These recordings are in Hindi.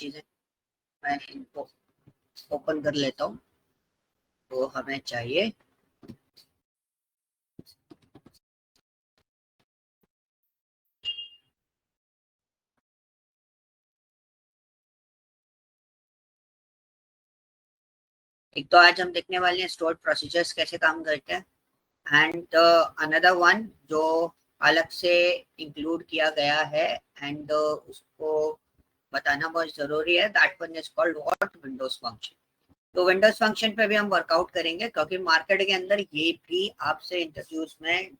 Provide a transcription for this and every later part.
चीजें मैं इनको ओपन कर लेता हूँ। तो हमें चाहिए एक तो आज हम देखने वाले हैं स्टोर्ड प्रोसीजर्स कैसे काम करते हैं एंड अनदर वन जो अलग से इंक्लूड किया गया है एंड उसको बताना बहुत जरूरी है, that one is called what windows function. तो विंडोज फंक्शन पे भी हम वर्कआउट करेंगे क्योंकि मार्केट के अंदर ये भी आपसे इंटरव्यूज में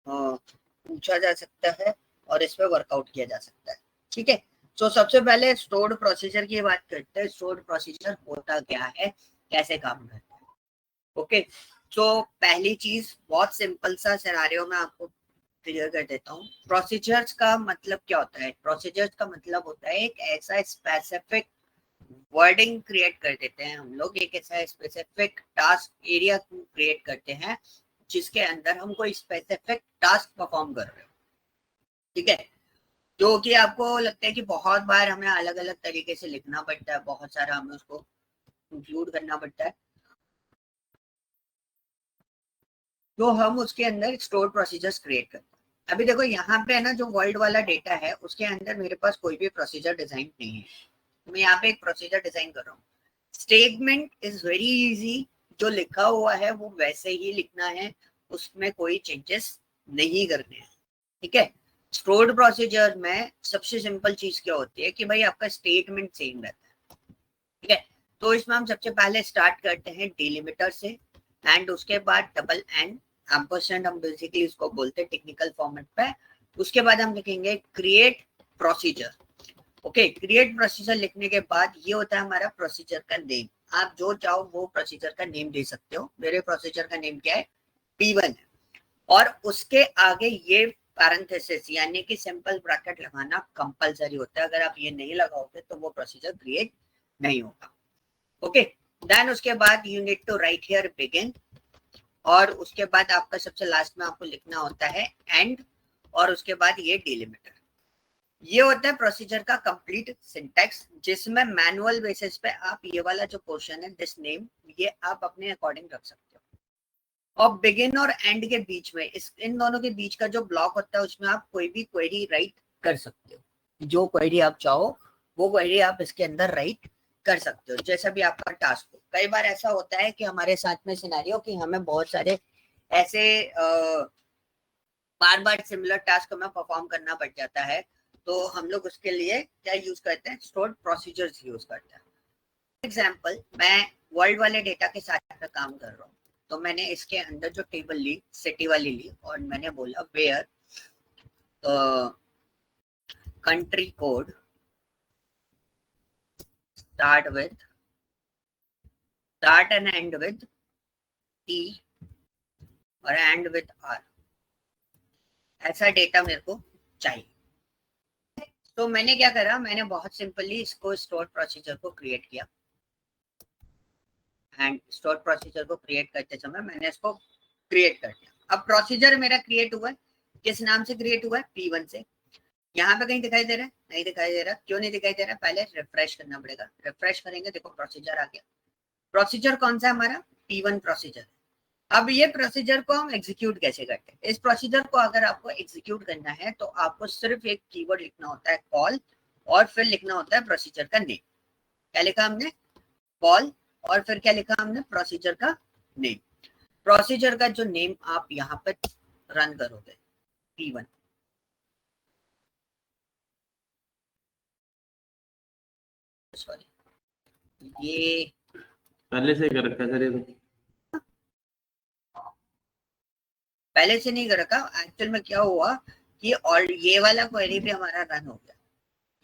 पूछा जा सकता है और इस पे वर्कआउट किया जा सकता है। ठीक है, तो सबसे पहले स्टोर्ड प्रोसीजर की बात करते हैं। स्टोर्ड प्रोसीजर होता क्या है, कैसे काम करता है। ओके, तो पहली चीज बहुत सिंपल सा सिनेरियो में आपको क्लियर कर देता हूँ। प्रोसीजर्स का मतलब क्या होता है? प्रोसीजर्स का मतलब होता है एक ऐसा स्पेसिफिक वर्डिंग क्रिएट कर देते हैं हम लोग, एक ऐसा स्पेसिफिक टास्क एरिया क्रिएट करते हैं जिसके अंदर हम कोई स्पेसिफिक टास्क परफॉर्म कर रहे हो। ठीक है, जो कि आपको लगता है कि बहुत बार हमें अलग अलग तरीके से लिखना पड़ता है, बहुत सारा हमें उसको इंक्लूड करना पड़ता है, तो हम उसके अंदर स्टोर प्रोसीजर्स क्रिएट करते हैं। अभी देखो यहाँ पे ना जो वर्ल्ड वाला डेटा है उसके अंदर मेरे पास कोई भी प्रोसीजर डिजाइन नहीं है। मैं यहाँ पे एक प्रोसीजर डिजाइन कर रहा हूँ। स्टेटमेंट इज वेरी इजी, जो लिखा हुआ है वो वैसे ही लिखना है, उसमें कोई चेंजेस नहीं करने हैं। ठीक है, स्टोर्ड प्रोसीजर में सबसे सिंपल चीज क्या होती है कि भाई आपका स्टेटमेंट सेम रहता है। ठीक है, तो इसमें हम सबसे पहले स्टार्ट करते हैं डिलिमिटर से एंड उसके बाद डबल एंड एम्परसेंड, हम बेसिकली इसको बोलते हैं टेक्निकल फॉर्मेट पे। उसके बाद हम लिखेंगे create procedure. Okay, create procedure लिखने के बाद ये होता है हमारा प्रोसीजर का नेम। आप जो चाहो वो प्रोसीजर का नेम दे सकते हो। मेरे प्रोसीजर का नेम क्या है? P1 है। और उसके आगे ये पैरेंथेसिस यानी कि सिंपल ब्रैकेट लगाना कंपलसरी होता है। अगर आप ये नहीं लगाओगे तो वो प्रोसीजर क्रिएट नहीं होगा। ओके, देन उसके बाद you need to write here begin, और उसके बाद आपका सबसे लास्ट में आपको लिखना होता है एंड, और उसके बाद ये डिलिमिटर। ये होता है प्रोसीजर का कंप्लीट सिंटैक्स, जिसमें मैनुअल बेसिस पे आप ये वाला जो पोर्शन है दिस नेम, ये आप अपने अकॉर्डिंग रख सकते हो। और बिगिन और एंड के बीच में इन दोनों के बीच का जो ब्लॉक होता है उसमें आप कोई भी क्वेरी राइट कर सकते हो। जो क्वेरी आप चाहो वो क्वेरी आप इसके अंदर राइट कर सकते हो, जैसा भी आपका टास्क हो। कई बार ऐसा होता है कि हमारे साथ में सिनेरियो कि हमें बहुत सारे ऐसे बार बार सिमिलर टास्क हमें परफॉर्म करना पड़ जाता है, तो हम लोग उसके लिए क्या यूज करते हैं? स्टोर्ड प्रोसीजर्स यूज करते हैं। एग्जाम्पल, मैं वर्ल्ड वाले डेटा के साथ में काम कर रहा हूँ, तो मैंने इसके अंदर जो टेबल ली सिटी वाली ली और मैंने बोला where country code start and end with T और एंड विद आर, ऐसा डेटा मेरे को चाहिए। तो मैंने क्या करा, मैंने बहुत सिंपली इसको स्टोर प्रोसीजर को क्रिएट किया एंड स्टोर प्रोसीजर को क्रिएट करते समय मैंने इसको क्रिएट कर दिया। अब प्रोसीजर मेरा क्रिएट हुआ है, किस नाम से क्रिएट हुआ है? P1 से। यहाँ पे कहीं दिखाई दे रहा है? नहीं दिखाई दे रहा। क्यों नहीं दिखाई दे रहा? पहले रिफ्रेश करना पड़ेगा। रिफ्रेश करेंगे, देखो प्रोसीजर आ गया। प्रोसीजर कौन सा है हमारा? P1 procedure. अब ये प्रोसीजर को हम एग्जीक्यूट कैसे करते हैं? इस प्रोसीजर को अगर आपको एग्जीक्यूट करना है तो आपको सिर्फ एक कीवर्ड लिखना होता है कॉल, और फिर लिखना होता है प्रोसीजर का नेम। क्या लिखा हमने? कॉल, और फिर क्या लिखा हमने? प्रोसीजर का नेम। प्रोसीजर का जो नेम आप यहाँ पे रन करोगे P1, सॉरी ये पहले से कर रखा है सर, ये तो पहले से नहीं कर रखा। एक्चुअल में क्या हुआ कि और ये वाला क्वेरी भी हमारा रन हो गया।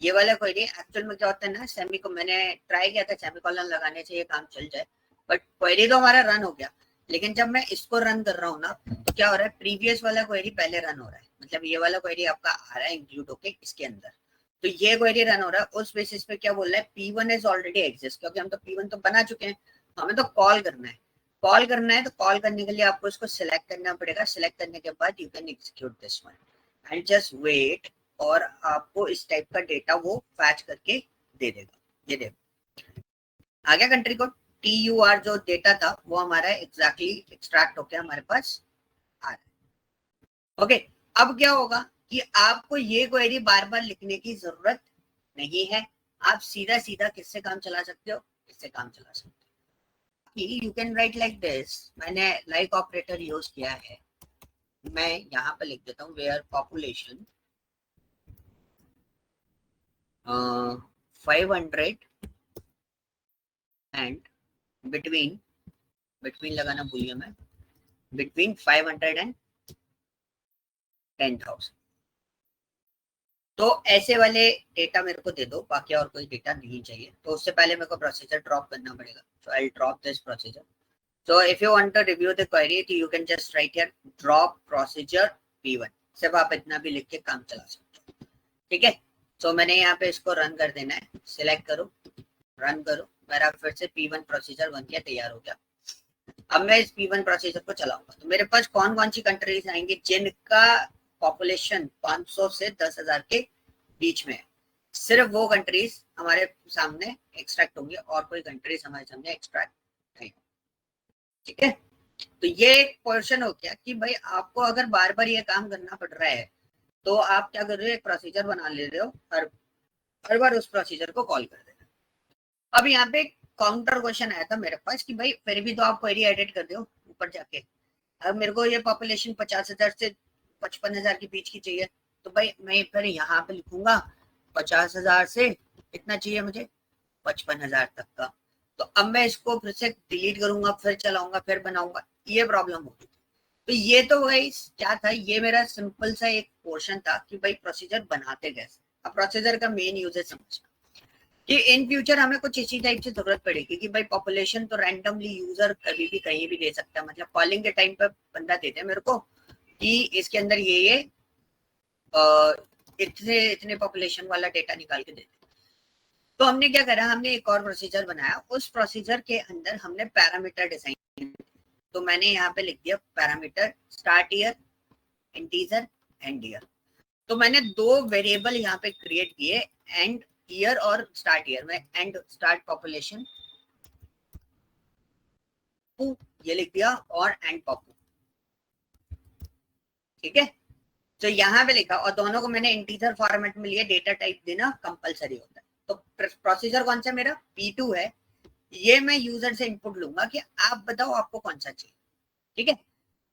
ये वाला क्वेरी एक्चुअल में क्या होता है ना, सेमी को मैंने ट्राई किया था सेमीकोलन लगाने से ये काम चल जाए, बट क्वेरी तो हमारा रन हो गया। लेकिन जब मैं इसको रन कर रहा हूँ ना, तो क्या हो रहा है, प्रीवियस वाला क्वेरी पहले रन हो रहा है, मतलब ये वाला क्वेरी आपका आ रहा है इंक्लूड होके इसके अंदर, तो ये क्वेरी रन हो रहा है। उस बेसिस पे क्या बोल रहा है, P1 इज ऑलरेडी एग्जिस्ट, क्योंकि हम तो P1 तो बना चुके हैं, हमें तो कॉल करना है। कॉल करना है तो कॉल करने के लिए आपको इसको सिलेक्ट करना पड़ेगा। सिलेक्ट करने के बाद you can execute this one and just wait, और आपको इस टाइप का डेटा वो फैच करके दे देगा। ये देखो आ गया कंट्री कोड, TUR जो डेटा था वो हमारा एग्जैक्टली एक्सट्रैक्ट होकर हमारे पास आ रहा है। ओके, अब क्या होगा कि आपको ये क्वेरी बार बार लिखने की जरूरत नहीं है, आप सीधा सीधा किससे काम चला सकते हो, इससे काम चला सकते हो। You can write like this, मैंने लाइक ऑपरेटर यूज किया है, मैं यहाँ पे लिख देता हूँ where population 500 and between, between लगाना भूलिए मैं, बिटवीन 500 एंड 10,000। तो ऐसे वाले डेटा मेरे को दे दो, बाकी और कोई डेटा नहीं चाहिए। तो उससे पहले मेरे को प्रोसीजर ड्रॉप करना पड़ेगा, so I'll drop this procedure. So if you want to review the query, you can just write here drop procedure P1, सिर्फ आप इतना भी लिख के काम चला सकते हो, ठीक है। तो मैंने यहाँ पे इसको रन कर देना है, सिलेक्ट करो, रन करो, मेरा फिर से P1 प्रोसीजर बन के तैयार हो गया। अब मैं इस P1 प्रोसीजर को चलाऊंगा तो मेरे पास कौन कौन सी कंट्रीज आएंगी जिनका पॉपुलेशन 500 से 10,000 के बीच में है, सिर्फ वो कंट्रीज हमारे सामने एक्सट्रैक्ट होंगी और कोई कंट्रीज हमारे सामने एक्सट्रैक्ट नहीं, ठीक है। तो ये एक पोर्शन हो गया कि भाई आपको अगर बार बार ये काम करना पड़ रहा है तो आप क्या कर रहे हो, एक प्रोसीजर बना ले रहे हो, हर बार उस प्रोसीजर को कॉल कर देना। अब यहाँ पे काउंटर क्वेश्चन आया था मेरे पास कि भाई फिर भी तो आप क्वेरी एडिट कर दो ऊपर जाके, अब मेरे को ये पॉपुलेशन 50,000 से 55,000 के बीच की चाहिए, तो भाई मैं फिर यहाँ पे लिखूंगा 50,000 से इतना चाहिए मुझे 55,000 तक का। तो अब मैं इसको फिर से डिलीट करूंगा, फिर चलाऊंगा, फिर बनाऊंगा, ये प्रॉब्लम होगी। तो ये तो भाई क्या था, ये मेरा सिंपल सा एक पोर्शन था कि भाई प्रोसीजर बनाते कैसे। अब प्रोसीजर का मेन यूजेज समझना कि इन फ्यूचर हमें कुछ इसी टाइप से जरूरत पड़ेगी कि भाई पॉपुलेशन तो रैंडमली यूजर कभी भी कहीं भी दे सकता है, मतलब कॉलिंग के टाइम पर बंदा देते हैं मेरे को कि इसके अंदर ये इतने इतने पॉपुलेशन वाला डेटा निकाल के देते। तो हमने क्या करा, हमने एक और प्रोसीजर बनाया, उस प्रोसीजर के अंदर हमने पैरामीटर डिजाइन, तो मैंने यहाँ पे लिख दिया parameter start year, integer, and year. तो मैंने दो वेरिएबल यहाँ पे क्रिएट किए, एंड ईयर और स्टार्ट ईयर में, एंड स्टार्ट पॉपुलेशन ये लिख दिया और एंड पॉपू, ठीक है। तो यहाँ पे लिखा और दोनों को मैंने इंटीजर फॉर्मेट में लिया, डेटा टाइप देना कंपलसरी होता है। तो प्रोसीजर कौन सा मेरा P2 है, ये मैं यूजर से इनपुट लूंगा कि आप बताओ आपको कौन सा चाहिए, ठीक है।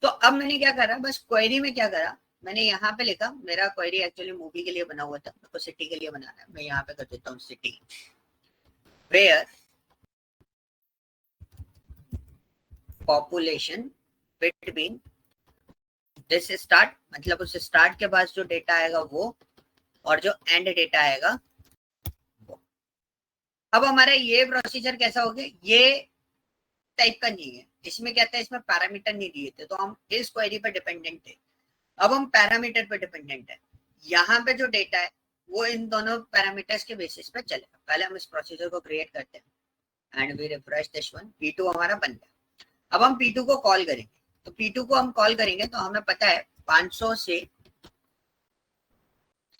तो अब मैंने क्या करा, बस क्वेरी में क्या करा, मैंने यहाँ पे लिखा, मेरा क्वेरी एक्चुअली मूवी के लिए बना हुआ था, तो सिटी के लिए बनाना है, मैं यहाँ पे कर देता हूँ city where population between this start, मतलब उस स्टार्ट के बाद जो डेटा आएगा वो, और जो एंड डेटा आएगा वो। अब हमारा ये प्रोसीजर कैसा हो गया, ये टाइप का नहीं है, इसमें क्या था, इसमें पैरामीटर नहीं दिए थे, तो हम इस क्वेरी पर डिपेंडेंट थे। अब हम पैरामीटर पर डिपेंडेंट है, यहाँ पे जो डेटा है वो इन दोनों पैरामीटर्स के बेसिस पे चलेगा। पहले हम इस प्रोसीजर को क्रिएट करते हैं and we refresh this one, P2 हमारा बन गया। अब हम P2 को कॉल करेंगे, तो P2 को हम कॉल करेंगे तो हमें पता है 500 से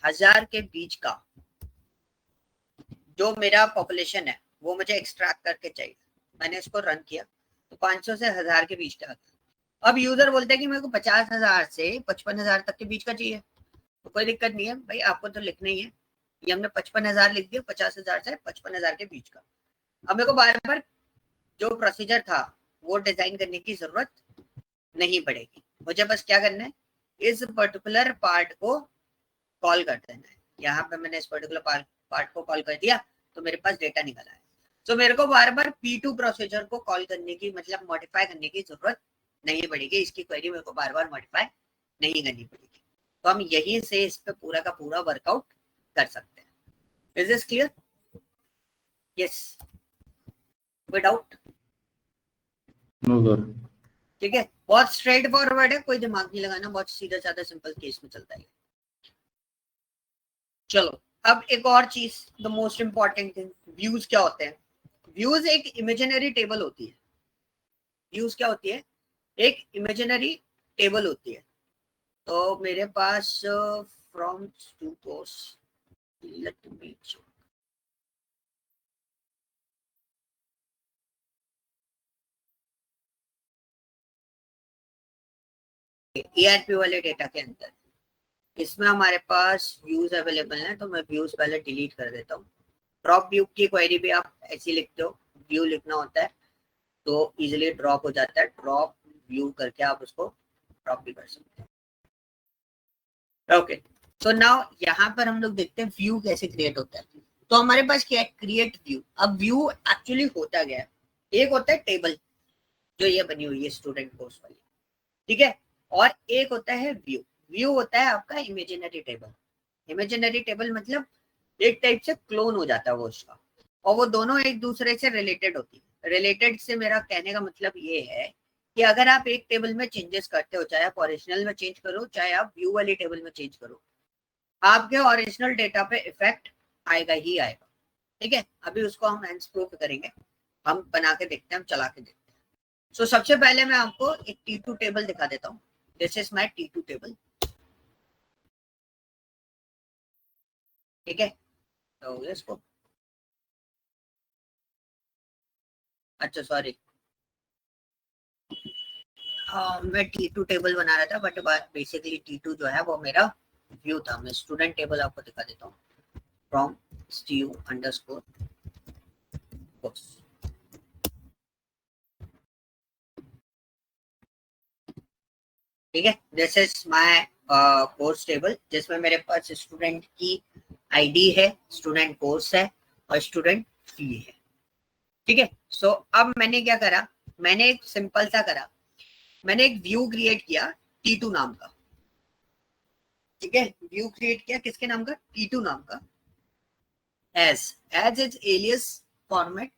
1000 के बीच का जो मेरा पॉपुलेशन है वो मुझे एक्सट्रैक्ट करके चाहिए। मैंने इसको रन किया तो 500 से 1000 के बीच का। अब यूजर बोलते हैं कि मेरे को 50,000 से 55,000 तक के बीच का चाहिए, तो कोई दिक्कत नहीं है भाई, आपको तो लिखना ही है, ये हमने 55,000 लिख दिया, 50,000 से 55,000 के बीच का। अब मेरे को बार बार जो प्रोसीजर था वो डिजाइन करने की जरूरत नहीं पड़ेगी, मुझे बस क्या करना है, इस पर्टिकुलर पार्ट को कॉल कर देना है। यहाँ पे मैंने इस पर्टिकुलर पार्ट को कॉल कर दिया तो मेरे पास डेटा निकला है। तो मेरे को बार बार P2 प्रोसीजर को कॉल करने की, मतलब मॉडिफाई करने की जरूरत नहीं पड़ेगी, इसकी क्वेरी मेरे को बार बार मॉडिफाई नहीं करनी पड़ेगी। तो हम यहीं से इस पे पूरा का पूरा वर्कआउट कर सकते हैं। Is this clear? यस, कोई डाउट? No sir. ठीक है, बहुत स्ट्रेट फॉरवर्ड है, कोई दिमाग नहीं लगाना, बहुत सीधा साधा सिंपल केस में चलता है। चलो अब एक और चीज, the most important thing, views क्या होते हैं। व्यूज एक इमेजिनरी टेबल होती है। व्यूज क्या होती है, एक इमेजिनरी टेबल होती है। तो मेरे पास from two course, let me ERP वाले डेटा के अंदर इसमें हमारे पास व्यूज अवेलेबल है, तो मैं व्यूज पहले डिलीट कर देता हूँ। ड्रॉप व्यू की क्वेरी भी आप ऐसी लिखते हो, व्यू लिखना होता है तो इजीली ड्रॉप हो जाता है, ड्रॉप व्यू करके आप उसको ड्रॉप भी कर सकते हैं। ओके, तो नाउ यहाँ पर हम लोग देखते हैं व्यू कैसे क्रिएट होता है। तो हमारे पास क्या है, क्रिएट व्यू। अब व्यू एक्चुअली होता गया है, एक होता है टेबल जो ये बनी हुई है स्टूडेंट कोर्स वाली, ठीक है, और एक होता है व्यू। व्यू होता है आपका इमेजिनरी टेबल। इमेजिनरी टेबल मतलब एक टाइप से क्लोन हो जाता है वो उसका, और वो दोनों एक दूसरे से रिलेटेड होती है। रिलेटेड से मेरा कहने का मतलब ये है कि अगर आप एक टेबल में चेंजेस करते हो, चाहे आप ओरिजिनल में चेंज करो चाहे आप व्यू वाली टेबल में चेंज करो, आपके ओरिजिनल डेटा पे इफेक्ट आएगा ही आएगा, ठीक है। अभी उसको हम हैंड्स प्रूफ करेंगे, हम बना के देखते हैं, हम चला के देखते हैं। सो सबसे पहले मैं आपको एक T2 टेबल दिखा देता हूँ। This is my T2 table, ठीक है। तो इसको, अच्छा सॉरी, मैं T2 टेबल बना रहा था, बट बेसिकली T2 जो है वो मेरा व्यू था। मैं स्टूडेंट टेबल आपको दिखा देता हूँ, फ्रॉम स्टीव अंडरस्कोर कोर्स, ठीक है। This is my course table, जिसमें मेरे पास स्टूडेंट की आईडी है, स्टूडेंट कोर्स है और स्टूडेंट फी है, ठीक है। सो अब मैंने क्या करा, मैंने एक सिंपल सा करा, मैंने एक व्यू क्रिएट किया T2 नाम का, ठीक है। व्यू क्रिएट किया किसके नाम का, T2 नाम का, एज इज एलियस फॉर्मेट।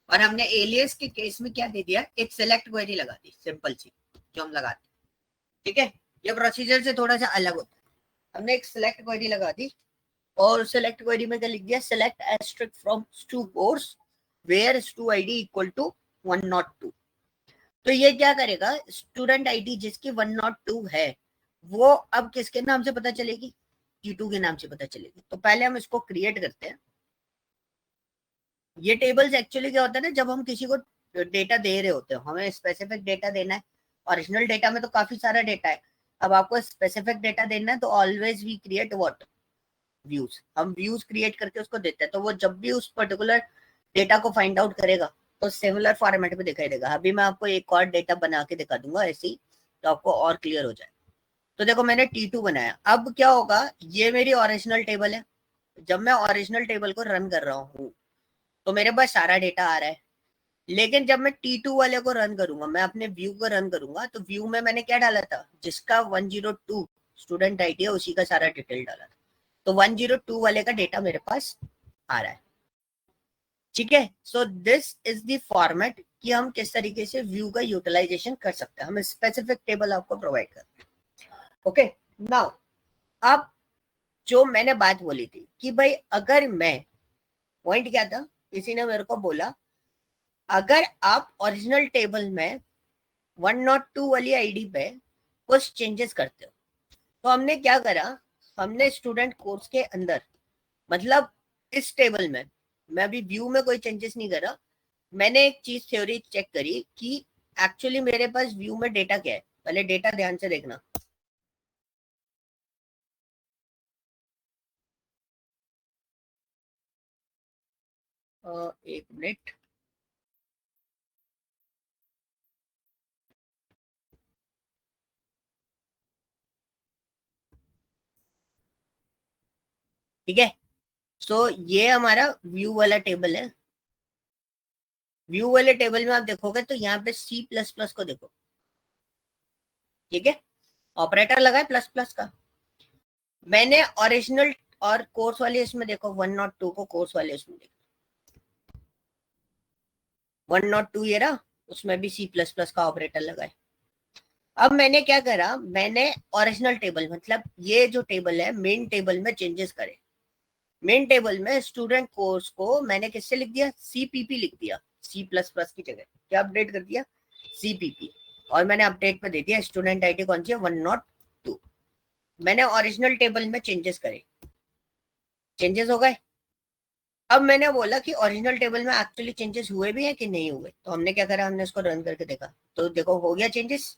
और हमने एलियस के केस में क्या दे दिया, एक सिलेक्ट क्वेरी लगा दी, सिंपल सी जो हम लगाते, ठीक है। ये प्रोसीजर से थोड़ा सा अलग होता है। हमने एक सिलेक्ट क्वेरी लगा दी और सिलेक्ट क्वेरी में क्या लिख दिया, select asterisk from stu course where stu id equal to 102। तो ये क्या करेगा, स्टूडेंट आईडी जिसकी 102 है वो अब किसके नाम से पता चलेगी, T2 के नाम से पता चलेगी। तो पहले हम इसको क्रिएट करते हैं। ये टेबल्स एक्चुअली क्या होता है ना, जब हम किसी को डेटा दे रहे होते हैं, हमें स्पेसिफिक डेटा देना है। ओरिजिनल डेटा में तो काफी सारा डेटा है, अब आपको स्पेसिफिक डेटा देना है तो always we create what, views. हम व्यूज क्रिएट करके उसको देते हैं, तो वो जब भी उस पर्टिकुलर डेटा को फाइंड आउट करेगा तो सिमिलर फॉर्मेट में दिखाई देगा। अभी मैं आपको एक और डेटा बना के दिखा दूंगा ऐसे ही, तो आपको और क्लियर हो जाए। तो देखो मैंने T2 बनाया, अब क्या होगा, ये मेरी ओरिजिनल टेबल है। जब मैं ओरिजिनल टेबल को रन कर रहा हूँ तो मेरे पास सारा डेटा आ रहा है, लेकिन जब मैं T2 वाले को रन करूंगा, मैं अपने व्यू को रन करूंगा, तो व्यू में मैंने क्या डाला था, जिसका 102 स्टूडेंट आईडी है उसी का सारा डिटेल डाला था। तो 102 वाले का डेटा मेरे पास आ रहा है, ठीक है। So this is the format कि हम किस तरीके से व्यू का यूटिलाइजेशन कर सकते हैं। हम स्पेसिफिक टेबल आपको प्रोवाइड करते हैं, ओके। नाउ अब जो मैंने बात बोली थी कि भाई अगर मैं, पॉइंट क्या था, किसी ने मेरे को बोला अगर आप ओरिजिनल टेबल में 102 वाली आईडी पे कुछ चेंजेस करते हो, तो हमने क्या करा, हमने स्टूडेंट कोर्स के अंदर, मतलब इस टेबल में, मैं अभी व्यू में कोई चेंजेस नहीं करा, मैंने एक चीज थ्योरी चेक करी कि एक्चुअली मेरे पास व्यू में डेटा क्या है। पहले डेटा ध्यान से देखना, एक मिनट, ठीक है। सो ये हमारा व्यू वाला टेबल है। व्यू वाले टेबल में आप देखोगे तो यहाँ पे C++ को देखो, ठीक है, ऑपरेटर लगा है प्लस प्लस का। मैंने ओरिजिनल और कोर्स वाले इसमें देखो, 102 को कोर्स वाले इसमें देखो, 102 ये रहा, उसमें भी C++ का ऑपरेटर लगा है। अब मैंने क्या करा, मैंने ओरिजिनल टेबल, मतलब ये जो टेबल है मेन टेबल में चेंजेस करे। मेन टेबल में स्टूडेंट कोर्स को मैंने किससे लिख दिया, CPP लिख दिया, C++ की जगह क्या अपडेट कर दिया, CPP। और मैंने अपडेट पे दे दिया स्टूडेंट आईडी कौन सी है, 102। मैंने ओरिजिनल टेबल में चेंजेस करे, चेंजेस हो गए। अब मैंने बोला कि ओरिजिनल टेबल में एक्चुअली चेंजेस हुए भी हैं कि नहीं हुए, तो हमने क्या करा, हमने इसको रन करके देखा, तो देखो हो गया चेंजेस,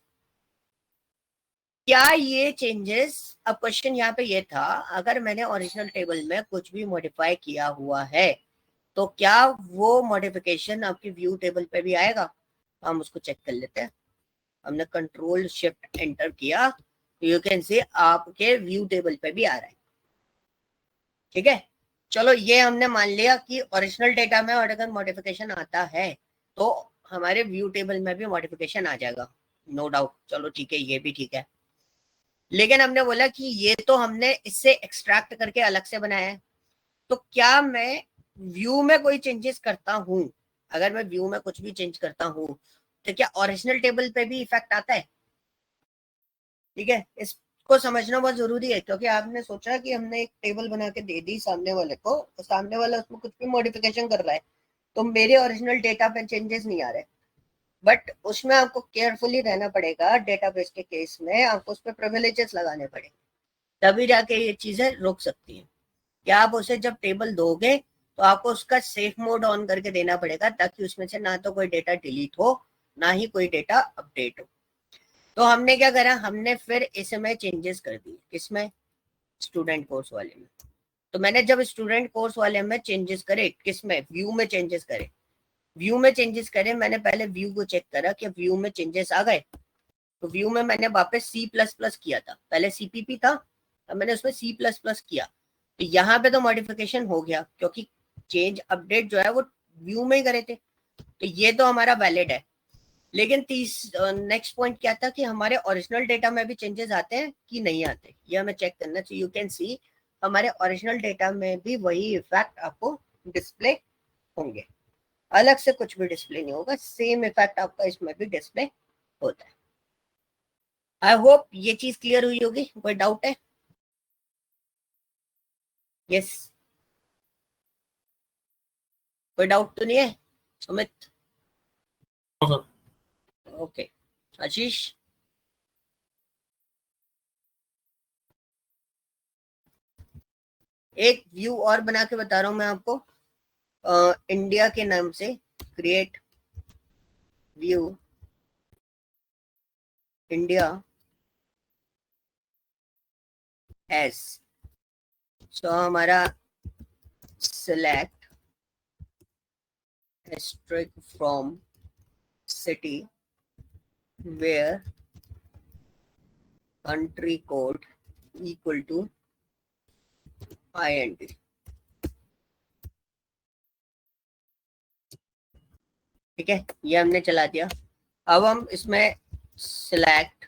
क्या ये चेंजेस, अब क्वेश्चन यहाँ पे ये था, अगर मैंने ओरिजिनल टेबल में कुछ भी मॉडिफाई किया हुआ है तो क्या वो मॉडिफिकेशन आपकी व्यू टेबल पे भी आएगा? हम उसको चेक कर लेते हैं। हमने कंट्रोल शिफ्ट एंटर किया तो यू कैन सी आपके व्यू टेबल पे भी आ रहा है। ठीक है, चलो ये हमने मान लिया कि ओरिजिनल डेटा में अगर मॉडिफिकेशन आता है तो हमारे व्यू टेबल में भी मॉडिफिकेशन आ जाएगा, नो डाउट। चलो ठीक है, ये भी ठीक है। लेकिन हमने बोला कि ये तो हमने इससे एक्सट्रैक्ट करके अलग से बनाया है, तो क्या मैं व्यू में कोई चेंजेस करता हूं, अगर मैं व्यू में कुछ भी चेंज करता हूं तो क्या ओरिजिनल टेबल पे भी इफेक्ट आता है? ठीक है, इसको समझना बहुत जरूरी है, क्योंकि आपने सोचा कि हमने एक टेबल बना के दे दी सामने वाले को, तो सामने वाला उसमें कुछ भी मॉडिफिकेशन कर रहा है तो मेरे ओरिजिनल डेटा पे चेंजेस नहीं आ रहे, बट उसमें आपको केयरफुली रहना पड़ेगा। डेटाबेस के केस में आपको उस पर प्रिविलेजेस लगाने पड़ेंगे, तभी जाके ये चीजें रुक सकती हैं। क्या आप उसे जब टेबल दोगे तो आपको उसका सेफ मोड ऑन करके देना पड़ेगा, ताकि उसमें से ना तो कोई डेटा डिलीट हो ना ही कोई डेटा अपडेट हो। तो हमने क्या करा, हमने फिर इसमें चेंजेस कर दिए। किसमें? स्टूडेंट कोर्स वाले में। तो मैंने जब स्टूडेंट कोर्स वाले में चेंजेस करे, किसमें? व्यू में चेंजेस करे। व्यू में चेंजेस करे, मैंने पहले व्यू को चेक करा कि व्यू में चेंजेस आ गए। तो व्यू में मैंने वापस C++ किया था, पहले CPP था, अब मैंने उसमें C++ किया। तो यहाँ पे तो मॉडिफिकेशन हो गया, क्योंकि चेंज अपडेट जो है वो व्यू में ही करे थे, तो ये तो हमारा वैलिड है। लेकिन नेक्स्ट पॉइंट क्या था कि हमारे ओरिजिनल डेटा में भी चेंजेस आते हैं कि नहीं आते, ये हमें चेक करना चाहिए। यू कैन सी हमारे ओरिजिनल डेटा में भी वही इफेक्ट आपको डिस्प्ले होंगे, अलग से कुछ भी डिस्प्ले नहीं होगा, सेम इफेक्ट आपका इसमें भी डिस्प्ले होता है। आई होप ये चीज क्लियर हुई होगी। कोई डाउट है? यस, कोई डाउट तो नहीं है सुमित? ओके, आशीष? एक व्यू और बना के बता रहा हूं मैं आपको, इंडिया के नाम से। क्रिएट व्यू इंडिया एस, सो हमारा select asterisk from city where country code equal to IND। ठीक है, ये हमने चला दिया। अब हम इसमें सिलेक्ट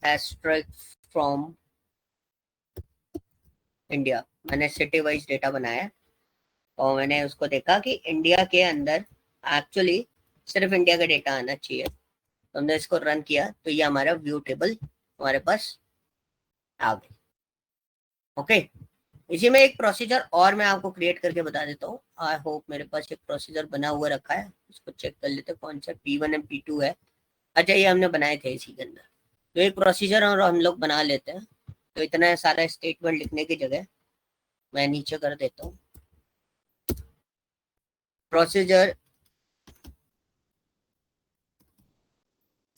asterisk from इंडिया, मैंने सिटी वाइज डेटा बनाया है और मैंने उसको देखा कि इंडिया के अंदर एक्चुअली सिर्फ इंडिया का डेटा आना चाहिए। तो हमने इसको रन किया तो ये हमारा व्यू टेबल हमारे पास आ गई। ओके, इसी में एक प्रोसीजर और मैं आपको क्रिएट करके बता देता हूँ। आई होप मेरे पास एक प्रोसीजर बना हुआ रखा है, इसको चेक कर लेते हैं कौन सा P1 एंड P2 है। अच्छा, ये हमने बनाए थे इसी के अंदर। तो एक प्रोसीजर और हम लोग बना लेते हैं। तो इतना सारा स्टेटमेंट लिखने की जगह मैं नीचे कर देता हूँ प्रोसीजर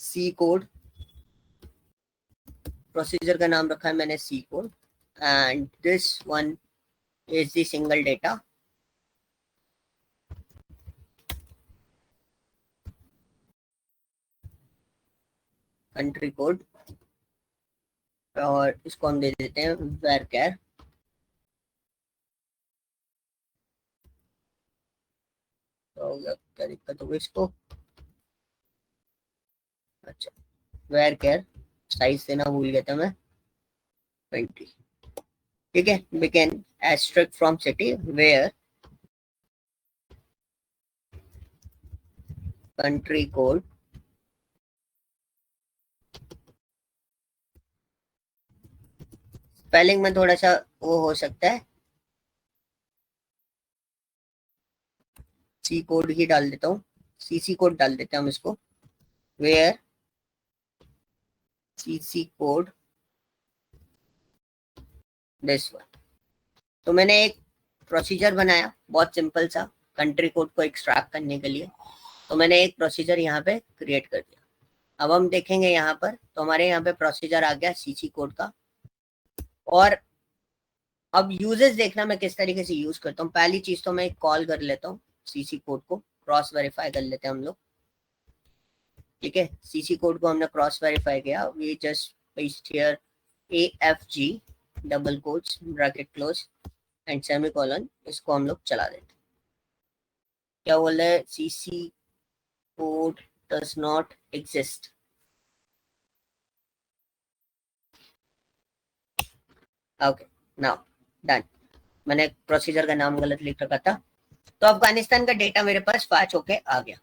सी कोड। प्रोसीजर का नाम रखा है मैंने C code, and this one is the single data. Country code, और इसको हम दे देते हैं varchar। तो क्या दिक्कत होगी इसको? अच्छा, varchar साइज देना भूल गया था मैं, 20। ठीक है, begin asterisk from city where country code spelling में थोड़ा सा वो हो सकता है, सी कोड ही डाल देता हूँ, CC कोड डाल देते हैं हम इसको, where CC code this one. तो मैंने एक प्रोसीजर बनाया बहुत सिंपल सा कंट्री कोड को एक्सट्रैक्ट करने के लिए। तो मैंने एक प्रोसीजर यहाँ पे क्रिएट कर दिया। अब हम देखेंगे यहाँ पर, तो हमारे यहाँ पे प्रोसीजर आ गया सीसी कोड का। और अब यूजेस देखना मैं किस तरीके से यूज करता हूँ। पहली चीज तो मैं एक कॉल कर लेता हूँ सीसी कोड को, क्रॉस वेरीफाई कर लेते हैं हम लोग। ठीक है, सीसी कोड को हमने क्रॉस वेरीफाई किया, we just paste here AFG double quotes bracket close and semicolon, इसको हम लोग चला देते हैं। क्या बोल रहे हैं, CC code does not exist. Okay, now done. मैंने प्रोसीजर का नाम गलत लिख रखा था। तो अफगानिस्तान का डेटा मेरे पास 5 होके आ गया।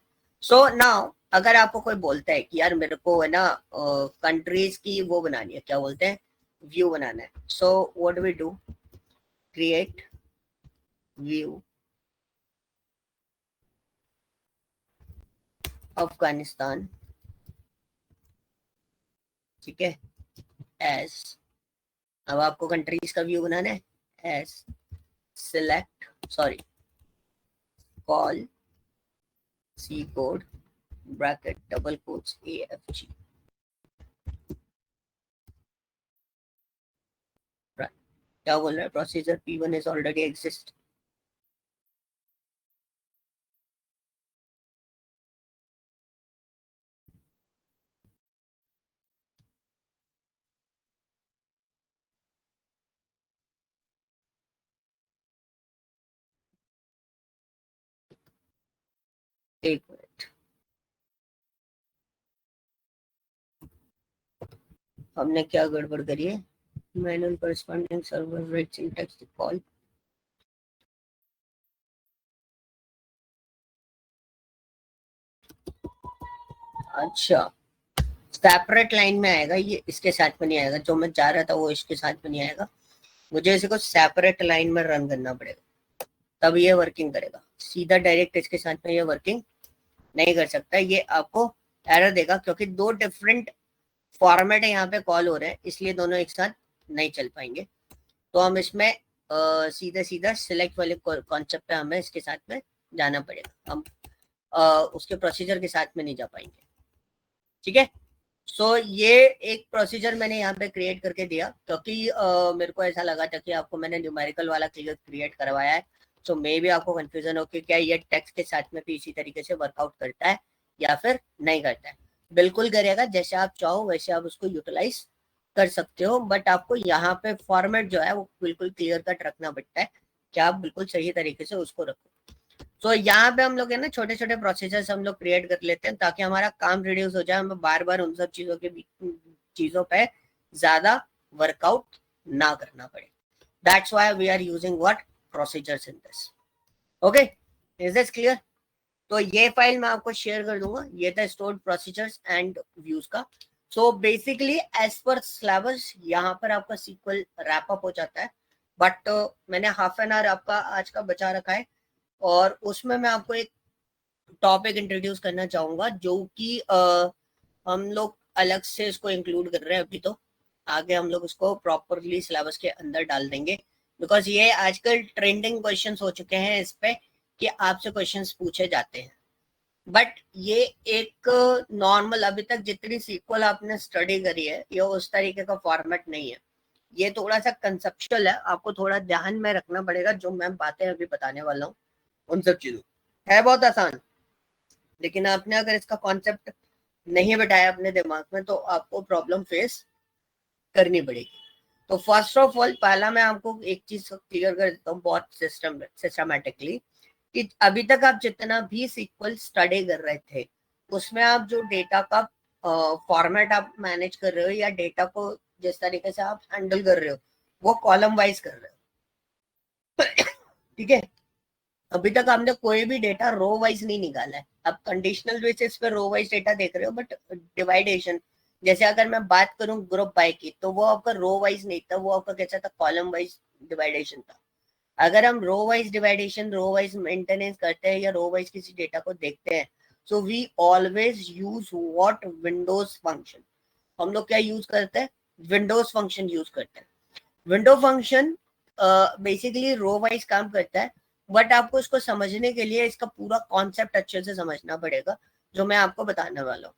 सो नाउ अगर आपको कोई बोलता है कि यार मेरे को है ना कंट्रीज की वो बनानी है, क्या बोलते हैं, व्यू बनाना है, so what we do, create view Afghanistan, ठीक है, एस, अब आपको कंट्रीज का व्यू बनाना है, as select sorry call C code bracket double quotes AFG। क्या बोल रहा है, procedure P1 is already exist. एक मिनट, हमने क्या गड़बड़ करी है, manual corresponding server rate syntax call, अच्छा सेपरेट लाइन में आएगा ये, इसके साथ में नहीं आएगा। जो मैं चाह रहा था वो इसके साथ में नहीं आएगा, मुझे इसी को सेपरेट लाइन में रन करना पड़ेगा, तब ये वर्किंग करेगा। सीधा डायरेक्ट इसके साथ में ये वर्किंग नहीं कर सकता, ये आपको एरर देगा, क्योंकि 2 डिफरेंट फॉर्मेट है यहाँ पे कॉल हो रहे हैं, इसलिए दोनों एक साथ नहीं चल पाएंगे। तो हम इसमें सीधा सीधा सिलेक्ट वाले कॉन्सेप्ट पे हमें इसके साथ में जाना पड़ेगा, हम उसके प्रोसीजर के साथ में नहीं जा पाएंगे। ठीक है, सो ये एक प्रोसीजर मैंने यहाँ पे क्रिएट करके दिया, क्योंकि मेरे को ऐसा लगा था कि आपको मैंने न्यूमेरिकल वाला क्रिएट करवाया है, सो मे भी आपको कंफ्यूजन हो कि क्या ये टेक्स्ट के साथ में भी इसी तरीके से वर्कआउट करता है या फिर नहीं करता है। बिल्कुल करेगा, जैसे आप चाहो वैसे आप उसको यूटिलाइज कर सकते हो, बट आपको यहाँ पे फॉर्मेट जो है वो बिल्कुल क्लियर कट रखना पड़ता है कि आप बिल्कुल सही तरीके से उसको रखो। तो यहाँ पे हम लोग है ना छोटे छोटे प्रोसीजर्स हम लोग क्रिएट कर लेते हैं, ताकि हमारा काम रिड्यूस हो जाए, हमें बार बार उन सब चीजों पे ज्यादा वर्कआउट ना करना पड़े। That's why we are using what, procedures in this. Okay, is this clear? तो ये फाइल मैं आपको शेयर कर दूंगा, ये था स्टोर्ड प्रोसीजर्स एंड व्यूज का। So basically as per syllabus यहाँ पर आपका सीक्वल रैप अप हो जाता है, बट मैंने हाफ एन आवर आपका आज का बचा रखा है, और उसमें मैं आपको एक टॉपिक इंट्रोड्यूस करना चाहूंगा, जो कि हम लोग अलग से इसको इंक्लूड कर रहे हैं अभी। तो आगे हम लोग इसको प्रॉपरली सिलेबस के अंदर डाल देंगे, बिकॉज ये आजकल ट्रेंडिंग क्वेश्चंस हो चुके हैं इस पे कि आपसे क्वेश्चंस पूछे जाते हैं। बट ये एक नॉर्मल, अभी तक जितनी सीक्वल आपने स्टडी करी है, ये उस तरीके का फॉर्मेट नहीं है, ये थोड़ा सा कंसेप्चुअल है, आपको थोड़ा ध्यान में रखना पड़ेगा। जो मैं बातें अभी बताने वाला हूँ उन सब चीजों है बहुत आसान, लेकिन आपने अगर इसका कॉन्सेप्ट नहीं बैठाया अपने दिमाग में तो आपको प्रॉब्लम फेस करनी पड़ेगी। तो फर्स्ट ऑफ ऑल पहला मैं आपको एक चीज क्लियर कर देता हूँ बहुत सिस्टमैटिकली, कि अभी तक आप जितना भी सीक्वल स्टडी कर रहे थे उसमें आप जो डेटा का फॉर्मेट आप मैनेज कर रहे हो, या डेटा को जिस तरीके से आप हैंडल कर रहे हो, वो कॉलम वाइज कर रहे हो। ठीक है, अभी तक हमने कोई भी डेटा रो वाइज नहीं निकाला है। अब कंडीशनल बेसिस पे रो वाइज डेटा देख रहे हो, बट डिवाइडेशन, जैसे अगर मैं बात करूं ग्रुप बाय की, तो वो आपका रो वाइज नहीं था, वो आपका कैसा था, कॉलम वाइज डिवाइडेशन था। अगर हम row wise डिवाइडेशन, row wise maintenance करते हैं या रो वाइज किसी डेटा को देखते हैं, so we always use what, windows function. हम लोग क्या यूज करते हैं, विंडोज फंक्शन यूज करते हैं। Window function basically row wise काम करता है, बट आपको इसको समझने के लिए इसका पूरा कॉन्सेप्ट अच्छे से समझना पड़ेगा, जो मैं आपको बताने वाला हूँ।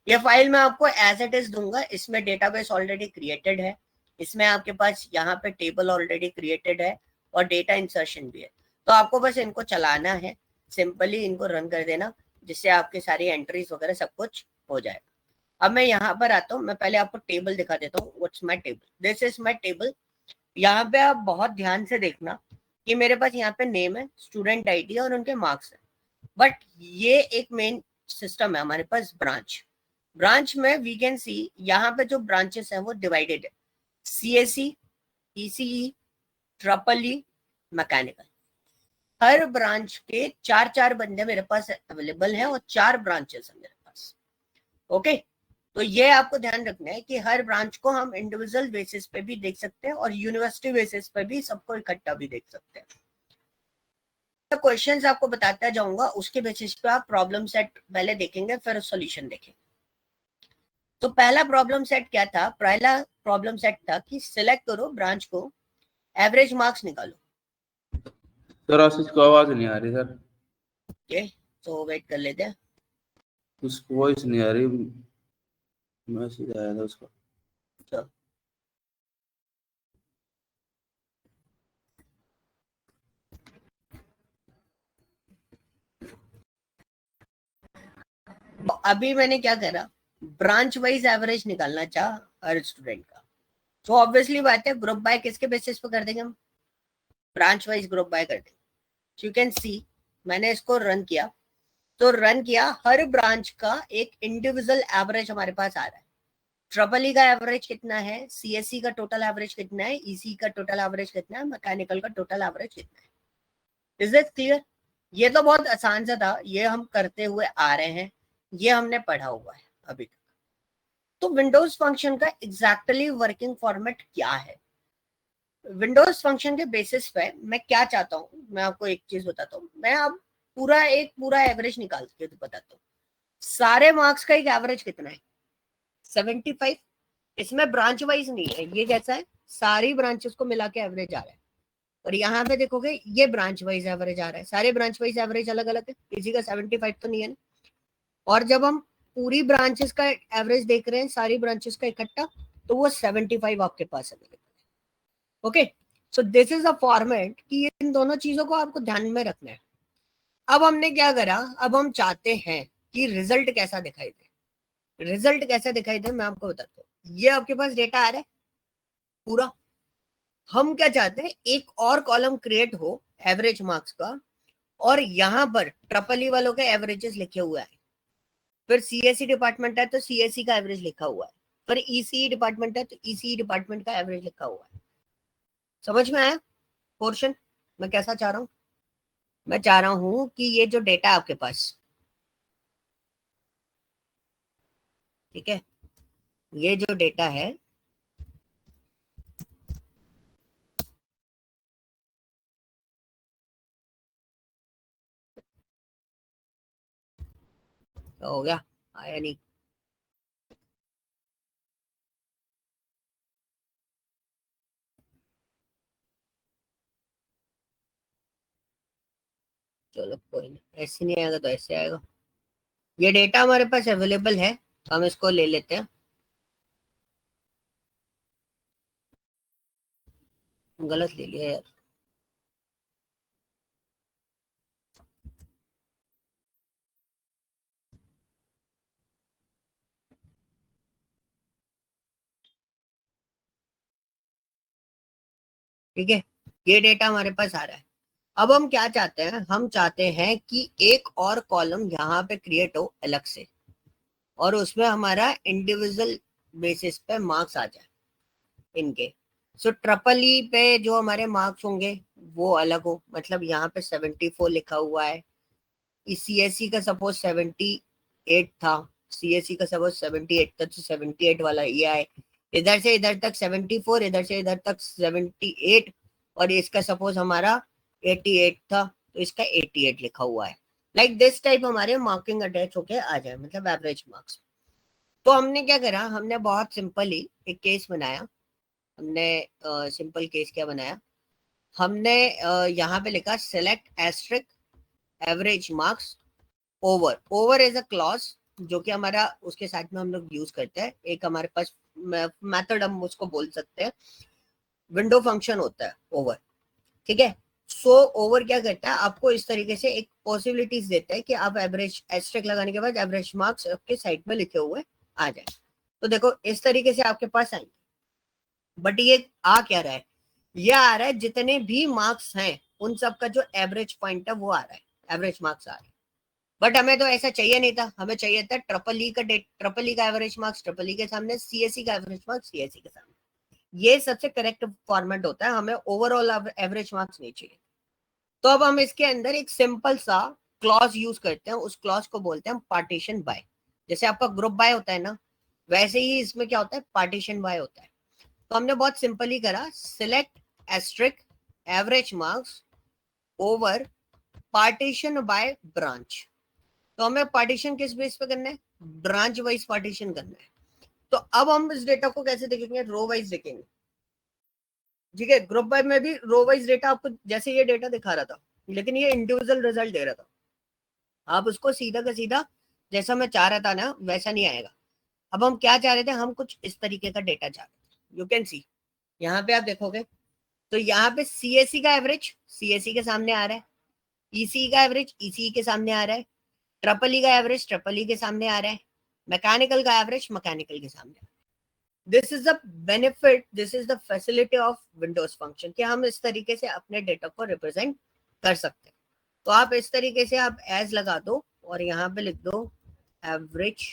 ये फाइल मैं आपको एज इट इज दूंगा, इसमें डेटाबेस ऑलरेडी क्रिएटेड है, इसमें आपके पास यहाँ पे टेबल ऑलरेडी क्रिएटेड है और डेटा इंसर्शन भी है। तो आपको बस इनको चलाना है, सिंपली इनको रन कर देना, जिससे आपकी सारी एंट्रीज वगैरह सब कुछ हो जाएगा। अब मैं यहाँ पर आता हूँ, मैं पहले आपको टेबल दिखा देता हूँ। What's my table, this is my table. यहाँ पे आप बहुत ध्यान से देखना कि मेरे पास यहाँ पे नेम है, स्टूडेंट आईडी और उनके मार्क्स है। बट ये एक मेन सिस्टम है हमारे पास, ब्रांच में वी कैन सी यहाँ पे जो ब्रांचेस हैं वो डिवाइडेड है, CSC, ECE, triple E, mechanical. हर ब्रांच के 4 बंदे मेरे पास अवेलेबल हैं और 4 ब्रांचेस हैं मेरे पास। ओके, तो ये आपको ध्यान रखना है कि हर ब्रांच को हम इंडिविजुअल बेसिस पे भी देख सकते हैं और यूनिवर्सिटी बेसिस पे भी सबको इकट्ठा भी देख सकते हैं। क्वेश्चंस आपको बताता जाऊंगा, उसके बेसिस पे आप प्रॉब्लम सेट पहले देखेंगे फिर सॉल्यूशन देखेंगे। तो पहला प्रॉब्लम सेट क्या था? पहला प्रॉब्लम सेट था कि सिलेक्ट करो ब्रांच को, एवरेज मार्क्स निकालो। सर आशीष को आवाज नहीं आ रही सर। ओके, तो वेट कर लेते हैं। उसको वॉइस नहीं आ रही, मैसेज आया था उसका। तो अभी मैंने क्या करा, ब्रांच वाइज एवरेज निकालना चाह हर स्टूडेंट का। तो ऑब्वियसली बात है, ग्रुप बाय किसके बेसिस पे कर देंगे हम? ब्रांच वाइज ग्रुप बाय कर देंगे। यू कैन सी मैंने इसको रन किया, तो रन किया, हर ब्रांच का एक इंडिविजुअल एवरेज हमारे पास आ रहा है। ट्रिपल ई का एवरेज कितना है, सीएससी का टोटल एवरेज कितना है, ईसी का टोटल एवरेज कितना है, मैकेनिकल का टोटल एवरेज कितना है। Is it clear? ये तो बहुत आसान सा था, ये हम करते हुए आ रहे हैं, ये हमने पढ़ा हुआ है अभी तक। तो विंडोज फंक्शन का एग्जैक्टली वर्किंग फॉर्मेट क्या है? विंडोज फंक्शन के बेसिस पे मैं क्या चाहता हूँ, मैं आपको एक चीज बताता हूँ। मैं अब पूरा एवरेज निकाल के तो बताता हूँ। सारे मार्क्स का एक एवरेज कितना है? 75। इसमें ब्रांच वाइज नहीं है, ये जैसा है सारी ब्रांचेस को मिला के एवरेज आ रहा है। और यहाँ पे देखोगे ये ब्रांच वाइज एवरेज आ रहा है, सारे ब्रांच वाइज एवरेज अलग अलग है, किसी का 75 तो नहीं है ना। और जब हम पूरी ब्रांचेस का एवरेज देख रहे हैं, सारी ब्रांचेस का इकट्ठा, तो वो 75 आपके पास अवेलेबल है। Okay, so this is a format कि इन दोनों चीजों को आपको ध्यान में रखना है। अब हमने क्या करा, अब हम चाहते हैं कि रिजल्ट कैसा दिखाई दे। रिजल्ट कैसा दिखाई दे मैं आपको बताता हूँ। ये आपके पास डेटा आ रहा है पूरा, हम क्या चाहते हैं, एक और कॉलम क्रिएट हो एवरेज मार्क्स का, और यहाँ पर ट्रिपल ई वालों के एवरेजेस लिखे हुए हैं। फिर सीएससी डिपार्टमेंट है तो सीएससी का एवरेज लिखा हुआ है, फिर ईसीई डिपार्टमेंट है तो ईसीई डिपार्टमेंट का एवरेज लिखा हुआ है। समझ में आया पोर्शन मैं कैसा चाह रहा हूँ? मैं चाह रहा हूं कि ये जो डेटा आपके पास, ठीक है, ये जो डेटा है हो गया, आया नहीं? चलो कोई नहीं, ऐसे नहीं आएगा तो ऐसे आएगा। ये डेटा हमारे पास अवेलेबल है, हम इसको ले लेते हैं। गलत ले लिया यार। ठीक है, ये डेटा हमारे पास आ रहा है। अब हम क्या चाहते हैं, हम चाहते हैं कि एक और कॉलम यहाँ पे क्रिएट हो अलग से, और उसमें हमारा इंडिविजुअल बेसिस पे मार्क्स आ जाए इनके। सो ट्रिपल ई पे जो हमारे मार्क्स होंगे वो अलग हो, मतलब यहाँ पे 74 लिखा हुआ है। सीएससी का सपोज 78 था, सीएससी का सपोज 78 था, तो 78 वाला ये आए। इधर से इधर तक 74, इधर से इधर तक 78, और इसका सपोज हमारा 88 था तो इसका 88 लिखा हुआ है। लाइक दिस टाइप हमारे मार्किंग अटैच होके आ जाए, मतलब एवरेज मार्क्स। तो हमने क्या करा, हमने बहुत सिंपली एक केस बनाया। हमने सिंपल केस क्या बनाया, हमने यहाँ पे लिखा select asterisk average marks over. Over is a clause, जो कि हमारा उसके साथ में हम लोग यूज करते हैं, एक हमारे पास मेथड हम उसको बोल सकते हैं, विंडो फंक्शन होता है ओवर, ठीक है। सो ओवर क्या करता है, आपको इस तरीके से एक पॉसिबिलिटीज देता है कि आप एवरेज एस्ट्रिक लगाने के बाद एवरेज मार्क्स आपके साइड में लिखे हुए आ जाए। तो देखो इस तरीके से आपके पास आएंगे, बट ये आ क्या रहा है, ये आ रहा है जितने भी मार्क्स हैं उन सब का जो एवरेज पॉइंट है वो आ रहा है, एवरेज मार्क्स आ रहे हैं। बट हमें तो ऐसा चाहिए नहीं था, हमें चाहिए था ट्रिपल ई का एवरेज मार्क्स ट्रिपल ई के सामने, सीएससी का एवरेज मार्क्स सीएससी के सामने। ये सबसे करेक्ट फॉर्मेट होता है, हमें ओवरऑल एवरेज मार्क्स नहीं चाहिए। तो अब हम इसके अंदर एक सिंपल सा क्लॉज यूज करते हैं, उस क्लॉज को बोलते हैं पार्टीशन बाय। जैसे आपका ग्रुप बाय होता है ना, वैसे ही इसमें क्या होता है, पार्टीशन बाय होता है। तो हमने बहुत सिंपल ही करा, select asterisk average marks over partition by branch. तो हमें पार्टीशन किस बेस पे करना है, ब्रांच वाइज पार्टीशन करना है। तो अब हम इस डेटा को कैसे देखेंगे, रो वाइज देखेंगे, ठीक है। ग्रुप बाय में भी रो वाइज डेटा आपको जैसे ये डेटा दिखा रहा था, लेकिन ये इंडिविजुअल रिजल्ट दे रहा था। आप उसको सीधा का सीधा जैसा मैं चाह रहा था ना वैसा नहीं आएगा। अब हम क्या चाह रहे थे, हम कुछ इस तरीके का डेटा चाह रहे थे। यू कैन सी यहाँ पे आप देखोगे तो यहाँ पे सीएससी का एवरेज सीएससी के सामने आ रहा है, ईसी का एवरेज ईसी के सामने आ रहा है, ट्रिपल ई का एवरेज ट्रिपल ई के सामने आ रहा है, मैकेनिकल का एवरेज मैकेनिकल के सामने। This is the benefit, this is the facility of Windows function कि हम इस तरीके से अपने डेटा को रिप्रेजेंट कर सकते हैं। तो आप इस तरीके से आप एज लगा दो और यहाँ पे लिख दो एवरेज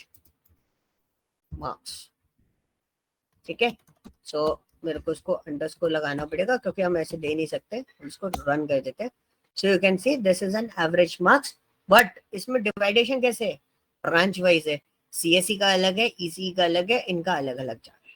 मार्क्स, ठीक है। सो मेरे को इसको अंडरस्कोर लगाना पड़ेगा क्योंकि हम ऐसे दे नहीं सकते, इसको रन कर देते हैं। So you can see this is an average marks, but इसमें डिवाइडेशन कैसे है, ब्रांच वाइज है, सीएससी का अलग है, ईसी का अलग है, इनका अलग अलग जा रहा है।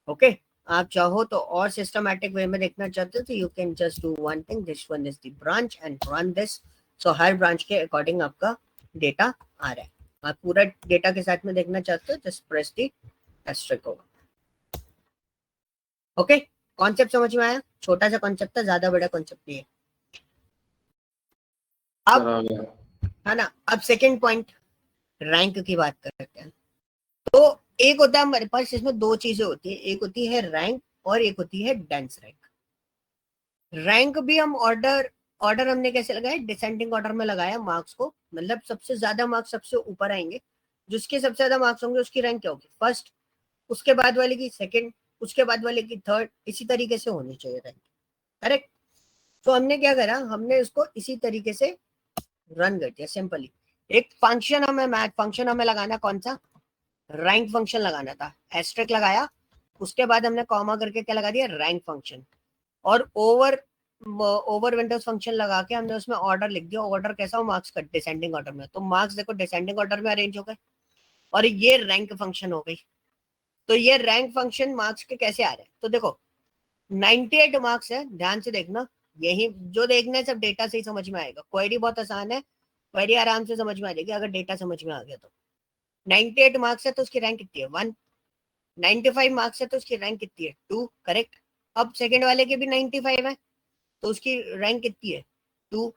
ओके आप चाहो तो और सिस्टमैटिक वे में देखना चाहते हो तो you can just do one thing, this one is the branch and run this. So her branch के अकॉर्डिंग आपका डेटा आ रहा है। आप पूरा डेटा के साथ में देखना चाहते हो जस्ट प्रेस द एस्टेरिस्क होगा। ओके कॉन्सेप्ट समझ में आया, छोटा सा कॉन्सेप्ट था, ज्यादा बड़ा कॉन्सेप्ट नहीं है। अब है ना, अब सेकंड पॉइंट रैंक की बात करते हैं। तो एक होता है हमारे पास, इसमें दो चीजें होती है, एक होती है रैंक और एक होती है डेंस रैंक। रैंक भी हम ऑर्डर हमने कैसे लगाया, डिसेंडिंग ऑर्डर में लगाया मार्क्स को, मतलब सबसे ज्यादा मार्क्स सबसे ऊपर आएंगे, जिसके सबसे ज्यादा मार्क्स होंगे उसकी रैंक क्या होगी, फर्स्ट, उसके बाद वाले की सेकंड, उसके बाद वाले की थर्ड, इसी तरीके से होनी चाहिए रैंक, करेक्ट। तो हमने क्या करा, हमने इसको इसी तरीके से रन कर दिया सिंपली। एक फंक्शन हमें मैथ फंक्शन हमें लगाना, कौन सा, रैंक फंक्शन लगाना था, एस्टेरिस्क लगाया, उसके बाद हमने कॉमा करके क्या लगा दिया, रैंक फंक्शन, और ओवर विंडोज फंक्शन लगा के हमने उसमें ऑर्डर लिख दिया, ऑर्डर कैसा हो, मार्क्स का डिसेंडिंग ऑर्डर में। तो मार्क्स देखो डिसेंडिंग ऑर्डर में अरेंज हो गए, और ये रैंक फंक्शन हो गई। तो ये रैंक फंक्शन मार्क्स के कैसे आ रहे हैं, तो देखो 98 मार्क्स है, ध्यान से देखना, यही जो देखना है सब डेटा से ही समझ में आएगा। क्वेरी बहुत आसान है, क्वेरी आराम से समझ में आ जाएगी अगर डेटा समझ में आ गया तो। 98 मार्क्स है तो उसकी रैंक कितनी है, 1। 95 मार्क्स है तो उसकी रैंक कितनी है, 2, करेक्ट। अब सेकंड वाले के भी 95 है तो उसकी रैंक कितनी है, 2।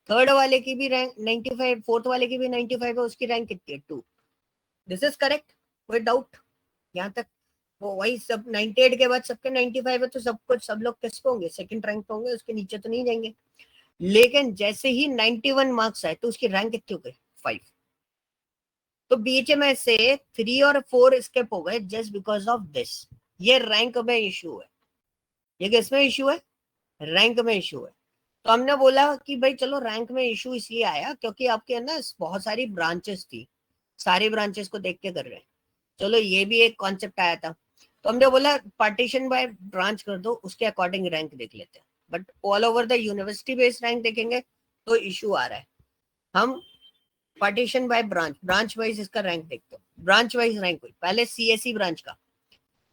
थर्ड वाले की भी रैंक 95, फोर्थ वाले की भी 95 है, उसकी रैंक कितनी है, 2। दिस इज करेक्ट, कोई डाउट यहाँ तक। वो वही सब 98 के बाद सबके 95 है तो सब कुछ सब लोग किस पे होंगे, सेकंड रैंक पे होंगे, उसके नीचे तो नहीं जाएंगे। लेकिन जैसे ही 91 मार्क्स आए तो उसकी रैंक कितनी हो गई, 5। तो बीच में से 3 और 4 स्किप हो गए जस्ट बिकॉज ऑफ दिस। ये रैंक में इशू है, ये किसमें इशू है, रैंक में इशू है। तो हमने बोला कि भाई चलो रैंक में इशू इसलिए आया क्योंकि आपके ना बहुत सारी ब्रांचेस थी, सारी ब्रांचेस को देख के कर रहे हैं। चलो ये भी एक कॉन्सेप्ट आया था, तो हमने बोला पार्टीशन बाय ब्रांच कर दो, उसके अकॉर्डिंग रैंक देख लेते हैं। But all over the university based rank देखेंगे तो इशू आ रहा है। हम partition by branch, branch wise इसका रैंक देखते हो। ब्रांच वाइज रैंक हुई पहले सीएससी ब्रांच का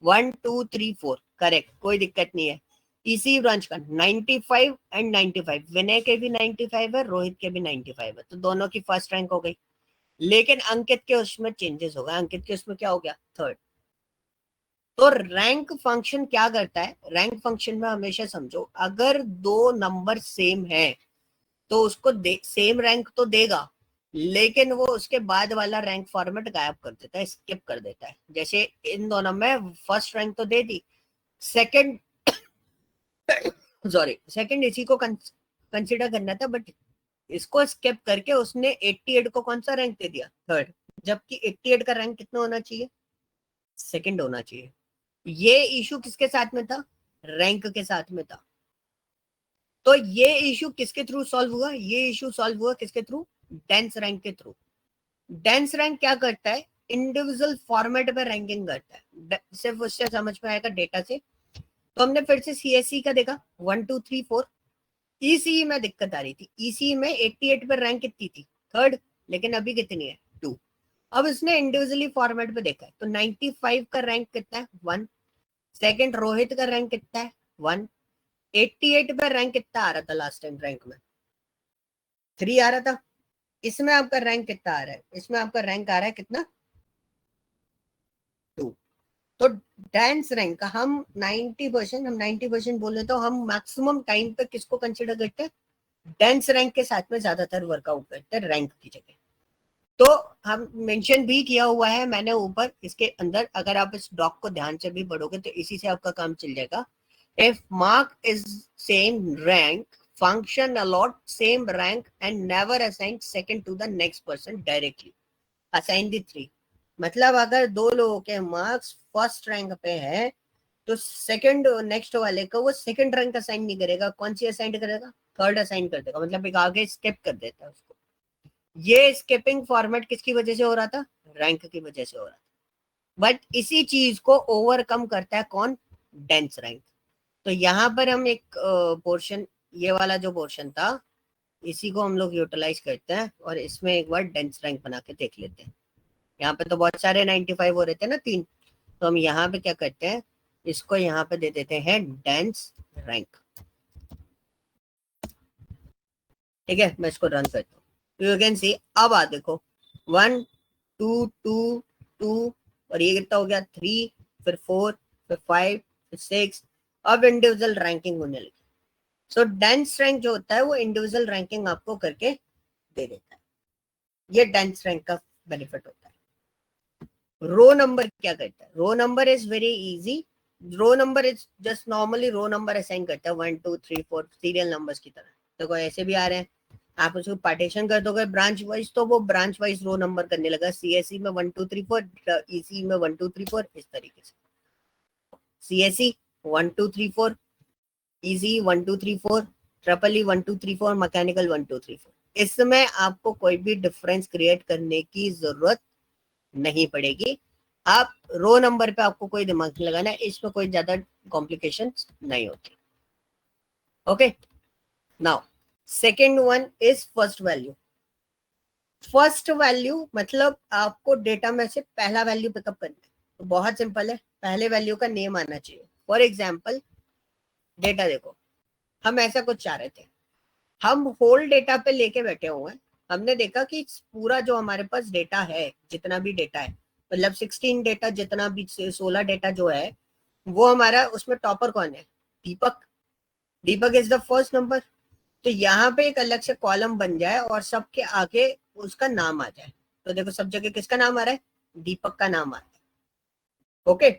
1 2 3 4, करेक्ट, कोई दिक्कत नहीं है। ईसी ब्रांच का 95 एंड 95, विनय के भी 95 है, रोहित के भी 95 है, तो दोनों की फर्स्ट रैंक हो गई। लेकिन अंकित के उसमें चेंजेस हो गए, अंकित के उसमें क्या हो गया, थर्ड। तो रैंक फंक्शन क्या करता है, रैंक फंक्शन में हमेशा समझो अगर दो नंबर सेम है तो उसको सेम रैंक तो देगा, लेकिन वो उसके बाद वाला रैंक फॉर्मेट गायब कर देता है, स्किप कर देता है। जैसे इन दोनों में फर्स्ट रैंक तो दे दी, सेकंड सॉरी सेकंड इसी को कंसिडर करना था, बट इसको स्किप करके उसने 88 को कौन सा रैंक दे दिया, थर्ड, जबकि 88 का रैंक कितना होना चाहिए, सेकंड होना चाहिए। ये इशू किसके साथ में था, रैंक के साथ में था। तो ये इशू किसके थ्रू सॉल्व हुआ, ये इशू सॉल्व हुआ किसके थ्रू, डेंस रैंक के थ्रू। डेंस रैंक क्या करता है, इंडिविजुअल फॉर्मेट पे रैंकिंग करता है, सिर्फ उससे समझ में आएगा डेटा से। तो हमने फिर से सीएससी का देखा 1 2 3 4, ईसीई में दिक्कत आ रही थी, ईसीई में 88 पर रैंक कितनी थी, थर्ड, लेकिन अभी कितनी है, 2। अब इसने इंडिविजुअली फॉर्मेट पे देखा है, तो 95 का रैंक कितना है, 1। सेकंड रोहित का रैंक कितना है, 1। 88 पर रैंक कितना आ रहा था लास्ट टाइम, रैंक में 3 आ रहा था। इसमें आपका रैंक कितना आ रहा है, इसमें आपका रैंक आ रहा है कितना, 2। तो डांस रैंक हम 90% बोले तो हम मैक्सिमम टाइम पे किसको कंसिडर करते हैं, डांस रैंक के साथ में ज्यादातर वर्कआउट करते हैं रैंक की जगह। तो हम मेंशन भी किया हुआ है मैंने ऊपर इसके अंदर, अगर आप इस डॉक को ध्यान से भी पढ़ोगे तो इसी से आपका काम चल जाएगा। If mark is same rank, function allot same rank and never assign second to the next person directly, assign the 3। मतलब अगर दो लोगों के मार्क्स फर्स्ट रैंक पे है तो सेकंड नेक्स्ट वाले को वो सेकंड रैंक असाइन नहीं करेगा, कौन सी असाइन करेगा, थर्ड असाइन कर देगा, मतलब एक आगे स्किप कर देता है उसको। ये स्किपिंग फॉर्मेट किसकी वजह से हो रहा था, रैंक की वजह से हो रहा था। बट इसी चीज को ओवरकम करता है कौन, डेंस रैंक। तो यहाँ पर हम एक पोर्शन, ये वाला जो पोर्शन था इसी को हम लोग यूटिलाइज करते हैं और इसमें एक बार डेंस रैंक बना के देख लेते हैं। यहाँ पे तो बहुत सारे 95 हो रहे थे ना, 3, तो हम यहाँ पे क्या करते हैं, इसको यहाँ पे दे देते हैं डेंस रैंक। ठीक है, मैं इसको रन करता हूँ, यू कैन सी। अब आ देखो 1 2 2 2 और ये कितना हो गया, 3, फिर 4, फिर 5, फिर 6। अब इंडिविजुअल रैंकिंग होने लगी। सो डेंस रैंक जो होता है वो इंडिविजुअल रैंकिंग आपको करके दे देता है। ये डेंस रैंक का बेनिफिट होता है। रो नंबर क्या करता है, row number is very easy. Row number is just normally row number assign करता है 1 2 3 4 सीरियल नंबर्स की तरह। तो कोई ऐसे भी आ रहे हैं, आप उसको पार्टीशन कर दोगे ब्रांच वाइज तो वो ब्रांच वाइज रो नंबर करने लगा। सीएससी में 1 2 3 4, ईसी में 1 2 3 4, इस तरीके से। CSC 1 2 3 4, easy 1 2 3 4, triple E 1 2 3 4, mechanical 1 2 3 4। इसमें आपको कोई भी डिफरेंस क्रिएट करने की जरूरत नहीं पड़ेगी। आप रो नंबर पे आपको कोई दिमाग नहीं लगाना है, इसमें कोई ज्यादा कॉम्प्लिकेशन नहीं होती। Okay, now second one is first value. First value मतलब आपको डेटा में से पहला वैल्यू पिकअप करना है। तो बहुत सिंपल है, पहले वैल्यू का नेम आना चाहिए। फॉर एग्जाम्पल डेटा देखो, हम ऐसा कुछ चाह रहे थे, हम होल डेटा पे लेके बैठे हुए हैं। हमने देखा कि पूरा जो हमारे पास डेटा है, जितना भी डेटा है, मतलब 16 डेटा, जितना भी 16 डेटा जो है वो हमारा, उसमें टॉपर कौन है, दीपक। दीपक इज द फर्स्ट नंबर। तो यहाँ पे एक अलग से कॉलम बन जाए और सबके आगे उसका नाम आ जाए। तो देखो सब जगह किसका नाम आ रहा है, दीपक का नाम आ रहा है। ओके,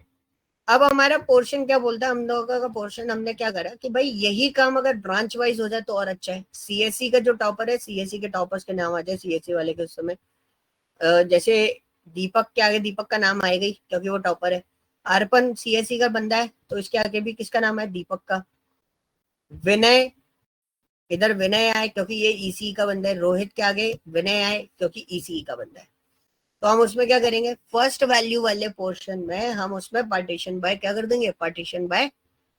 अब हमारा पोर्शन क्या बोलता है, हम लोगों का पोर्शन हमने क्या करा कि भाई यही काम अगर ब्रांच वाइज हो जाए तो और अच्छा है। सीएससी का जो टॉपर है, सीएससी के टॉपर्स के नाम आ जाए, सीएससी वाले के उस समय जैसे दीपक के आगे दीपक का नाम आएगा ही क्योंकि वो टॉपर है। अर्पण सीएससी का बंदा है तो इसके आगे भी किसका नाम है, दीपक का। विनय, इधर विनय आए क्योंकि ये ईसी का बंदा है। रोहित के आगे विनय आए क्योंकि ईसी का बंदा है। तो हम उसमें क्या करेंगे, फर्स्ट वैल्यू वाले पोर्शन में हम उसमें पार्टीशन बाय क्या कर देंगे, पार्टीशन बाय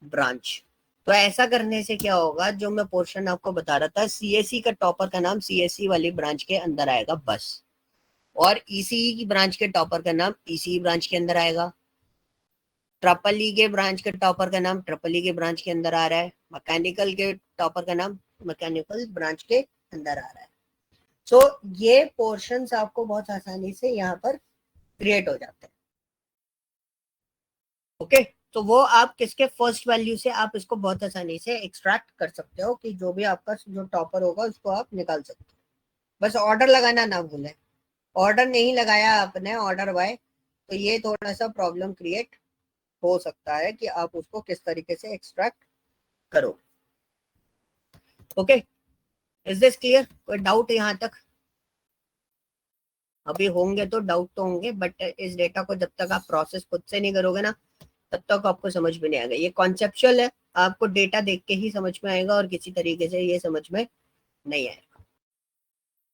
ब्रांच। तो ऐसा करने से क्या होगा, जो मैं पोर्शन आपको बता रहा था, सीएससी का टॉपर का नाम सीएससी वाली ब्रांच के अंदर आएगा बस, और ईसीई की ब्रांच के टॉपर का नाम ईसीई ब्रांच के अंदर आएगा। ट्रिपल ई के ब्रांच के टॉपर का नाम ट्रिपल ई के ब्रांच के अंदर आ रहा है। मैकेनिकल के टॉपर का नाम मैकेनिकल ब्रांच के अंदर आ रहा है। सो ये पोर्शंस आपको बहुत आसानी से यहाँ पर क्रिएट हो जाते हैं। ओके, तो वो आप किसके फर्स्ट वैल्यू से आप इसको बहुत आसानी से एक्सट्रैक्ट कर सकते हो कि जो भी आपका जो टॉपर होगा उसको आप निकाल सकते हो। बस ऑर्डर लगाना ना भूलें, ऑर्डर नहीं लगाया आपने ऑर्डर बाय, तो ये थोड़ा सा प्रॉब्लम क्रिएट हो सकता है कि आप उसको किस तरीके से एक्सट्रैक्ट करो। Okay, is this clear? कोई डाउट यहाँ तक? अभी होंगे तो डाउट तो होंगे, बट इस डेटा को जब तक आप प्रोसेस खुद से नहीं करोगे ना तब तक आपको समझ में नहीं आएगा। ये कॉन्सेप्चुअल है, आपको डेटा देख के ही समझ में आएगा और किसी तरीके से ये समझ में नहीं आएगा।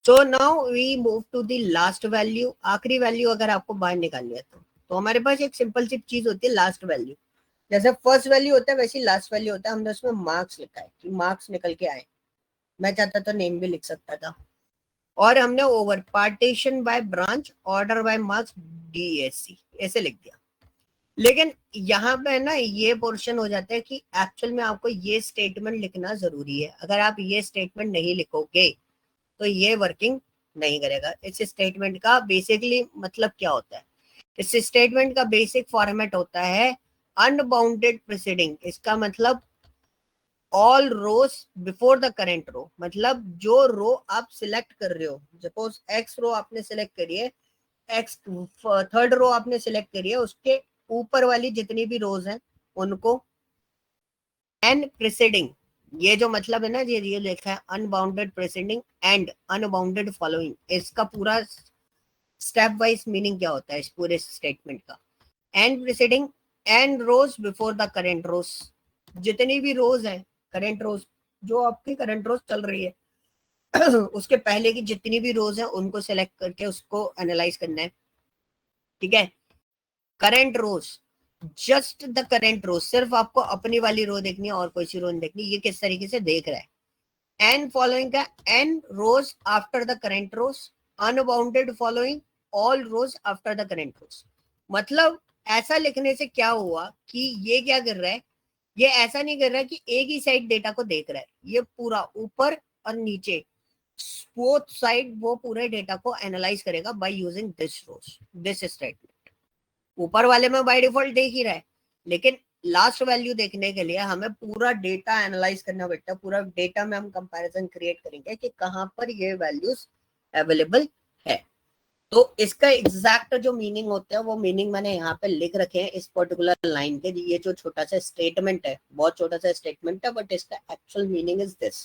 So now we move to the last value, आखिरी वैल्यू अगर आपको बाहर निकालनी है तो हमारे पास एक सिंपल सी चीज होती है लास्ट वैल्यू। जैसे फर्स्ट वैल्यू होता है वैसे लास्ट वैल्यू होता है। हमने उसमें मार्क्स लिखा है कि मार्क्स निकल के आए, मैं चाहता तो नेम भी लिख सकता था, और हमने over partition by branch order by marks DSC ऐसे लिख दिया। लेकिन यहाँ पे ना ये पोर्शन हो जाता है कि एक्चुअल में आपको ये स्टेटमेंट लिखना जरूरी है। अगर आप ये स्टेटमेंट नहीं लिखोगे तो ये वर्किंग नहीं करेगा। इस स्टेटमेंट का बेसिकली मतलब क्या होता है? इस स्टेटमेंट का बेसिक फॉर्मेट होता है अनबाउंडेड प्रीसीडिंग। इसका मतलब all rows before the current row, मतलब जो रो आप सिलेक्ट कर रहे हो, सपोज एक्स रो आपने सिलेक्ट करी है, एक्स थर्ड रो आपने सिलेक्ट करी है, उसके ऊपर वाली जितनी भी रोज हैं उनको एन प्रीसीडिंग, ये जो मतलब है ना ये लिखा है unbounded preceding and unbounded following, इसका पूरा स्टेप वाइज मीनिंग क्या होता है इस पूरे स्टेटमेंट का? And preceding and rows before the current rows, जितनी भी रोज है करेंट रोज, जो आपकी करंट रोज चल रही है उसके पहले की जितनी भी रोज है उनको सेलेक्ट करके उसको एनालाइज करना है। ठीक है, current rows, just the current rows, सिर्फ आपको अपनी वाली रो देखनी है और कोई सी रो नहीं देखनी। ये किस तरीके से देख रहा है? एन फॉलोइंग का N rows after the current row, unbounded following all rows after the current row. मतलब ऐसा लिखने से क्या हुआ कि ये क्या कर रहा है, ये ऐसा नहीं कर रहा है कि एक ही साइड डेटा को देख रहा है, ये पूरा ऊपर और नीचे बोथ साइड वो पूरे डेटा को एनालाइज करेगा by using this rows, this statement. ऊपर वाले में बाय डिफॉल्ट देख ही रहा है, लेकिन लास्ट वैल्यू देखने के लिए हमें पूरा डेटा एनालाइज करना पड़ता है। पूरा डेटा में हम कंपैरिजन क्रिएट करेंगे कि कहां पर ये वैल्यूज अवेलेबल है। तो इसका एग्जैक्ट जो मीनिंग होता है वो मीनिंग मैंने यहाँ पे लिख रखे हैं इस पर्टिकुलर लाइन के। ये जो छोटा सा स्टेटमेंट है, बहुत छोटा सा स्टेटमेंट है, बट इसका एक्चुअल मीनिंग इज दिस।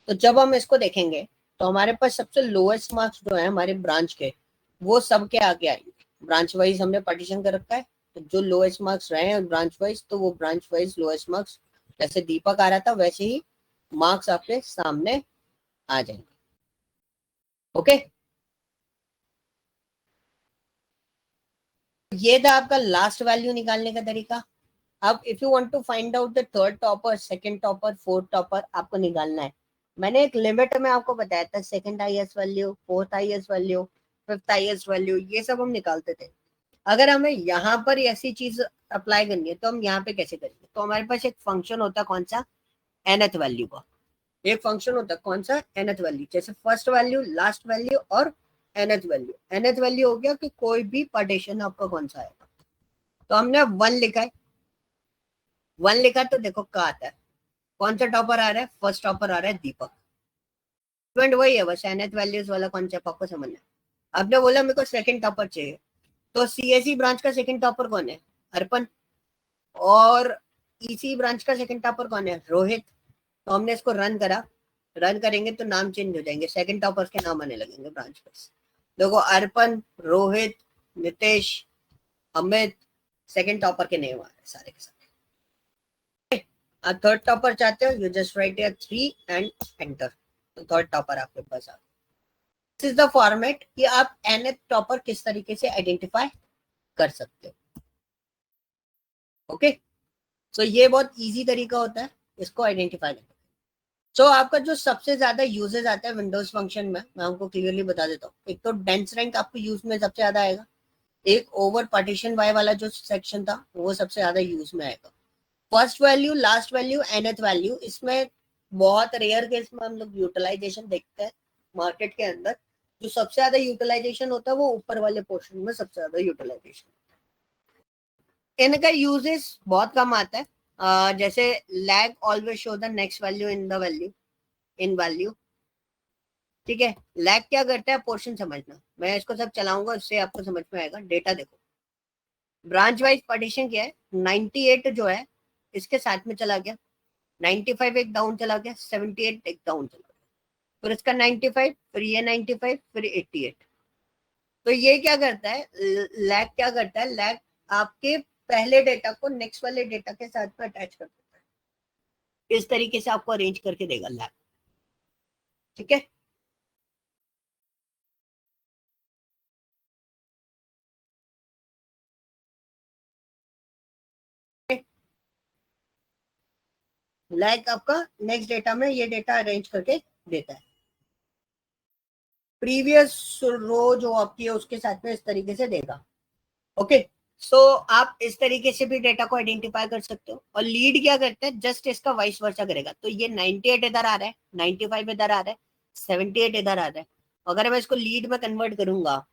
तो जब हम इसको देखेंगे तो हमारे पास सबसे लोएस्ट मार्क्स जो है हमारे ब्रांच के, वो सबके आगे आएंगे। ब्रांच वाइज हमने पार्टीशन कर रखा है, तो जो लोएस्ट मार्क्स रहे हैं ब्रांच वाइज, तो वो ब्रांच वाइज लोएस्ट मार्क्स, जैसे दीपक आ रहा था वैसे ही मार्क्स आपके सामने आ जाएंगे। ओके, ये था आपका लास्ट वैल्यू निकालने का तरीका। अब if you want to find out the third topper, second topper, fourth topper आपको निकालना है। मैंने एक लिमिट में आपको बताया था, second highest value, fourth highest value, fifth highest value, ये सब हम निकालते थे। अगर हमें यहाँ पर ऐसी चीज अप्लाई करनी है तो हम यहाँ पे कैसे करेंगे? तो हमारे पास एक फंक्शन होता है, कौन सा? nth वैल्यू का एक फंक्शन होता है, कौन सा? nth value. जैसे फर्स्ट वैल्यू, लास्ट वैल्यू और nth वैल्यू। nth वैल्यू हो गया कि कोई भी पार्टीशन आपका कौन सा आएगा। तो हमने 1 लिखा है, 1 लिखा तो देखो क्या आता है, कौन सा टॉपर आ रहा है? फर्स्ट टॉपर आ रहा है दीपक। वही है, बस nth वैल्यूज वाला कॉन्सेप्ट आपको समझना है। आपने बोला मेरे को सेकंड टॉपर चाहिए, तो सीएसई ब्रांच का सेकंड टॉपर कौन है? अर्पण। और ईसी ब्रांच का सेकंड टॉपर कौन है? रोहित। तो हमने इसको रन करा, रन करेंगे तो नाम चेंज हो जाएंगे, सेकंड टॉपर्स के नाम आने लगेंगे ब्रांच पर। देखो अर्पण, रोहित, नितेश, अमित, सेकंड टॉपर के नेम आ रहे सारे के सारे। थर्ड टॉपर चाहते हो, you just right here 3 and enter, तो थर्ड टॉपर आपके पास आ। दिस इज द फॉर्मेट कि आप nth टॉपर किस तरीके से आइडेंटिफाई कर सकते हो। ओके, सो ये बहुत इजी तरीका होता है इसको आइडेंटिफाई करने। सो आपका जो सबसे ज्यादा यूजेज आता है विंडोज फंक्शन में, मैं आपको क्लियरली बता देता हूँ। एक तो डेंस रैंक आपको यूज में सबसे ज्यादा आएगा, एक ओवर पार्टीशन बाय वाला जो सेक्शन था वो सबसे ज्यादा यूज में आएगा। First value, last value, nth value, इसमें बहुत रेयर केस में हम लोग यूटिलाइजेशन देखते हैं मार्केट के अंदर। जो सबसे ज्यादा यूटिलाइजेशन होता है वो ऊपर वाले पोर्शन में सबसे ज्यादा यूटिलाइजेशन। इनका यूजेस बहुत कम आता है, जैसे lag always show the next value in the value, in value. ठीक है, लैग क्या करता है पोर्शन समझना, मैं इसको सब चलाऊंगा उससे आपको समझ में आएगा। डेटा देखो, ब्रांच वाइज पार्टीशन क्या है, 98 जो है इसके साथ में चला गया, 95 एक डाउन चला गया, 78 एक डाउन चला गया, फिर इसका 95, फिर ये 95, फिर 88। तो ये क्या करता है, लैग क्या करता है, लैग आपके पहले डेटा को नेक्स्ट वाले डेटा के साथ में अटैच कर देता है, इस तरीके से आपको अरेंज करके देगा लैग। ठीक है, लैग आपका नेक्स्ट डेटा में ये डेटा अरेंज करके देता है। प्रीवियस रो जो आपकी है उसके साथ में इस तरीके से देगा। ओके, सो आप इस तरीके से भी डेटा को आइडेंटिफाई कर सकते हो। और लीड क्या करता है, जस्ट इसका वाइस वर्सा करेगा। तो ये 98 इधर आ रहा है, 95 इधर आ रहा है, 78 इधर आ रहा है। अगर मैं इसको लीड में कन्वर्ट करूंगा,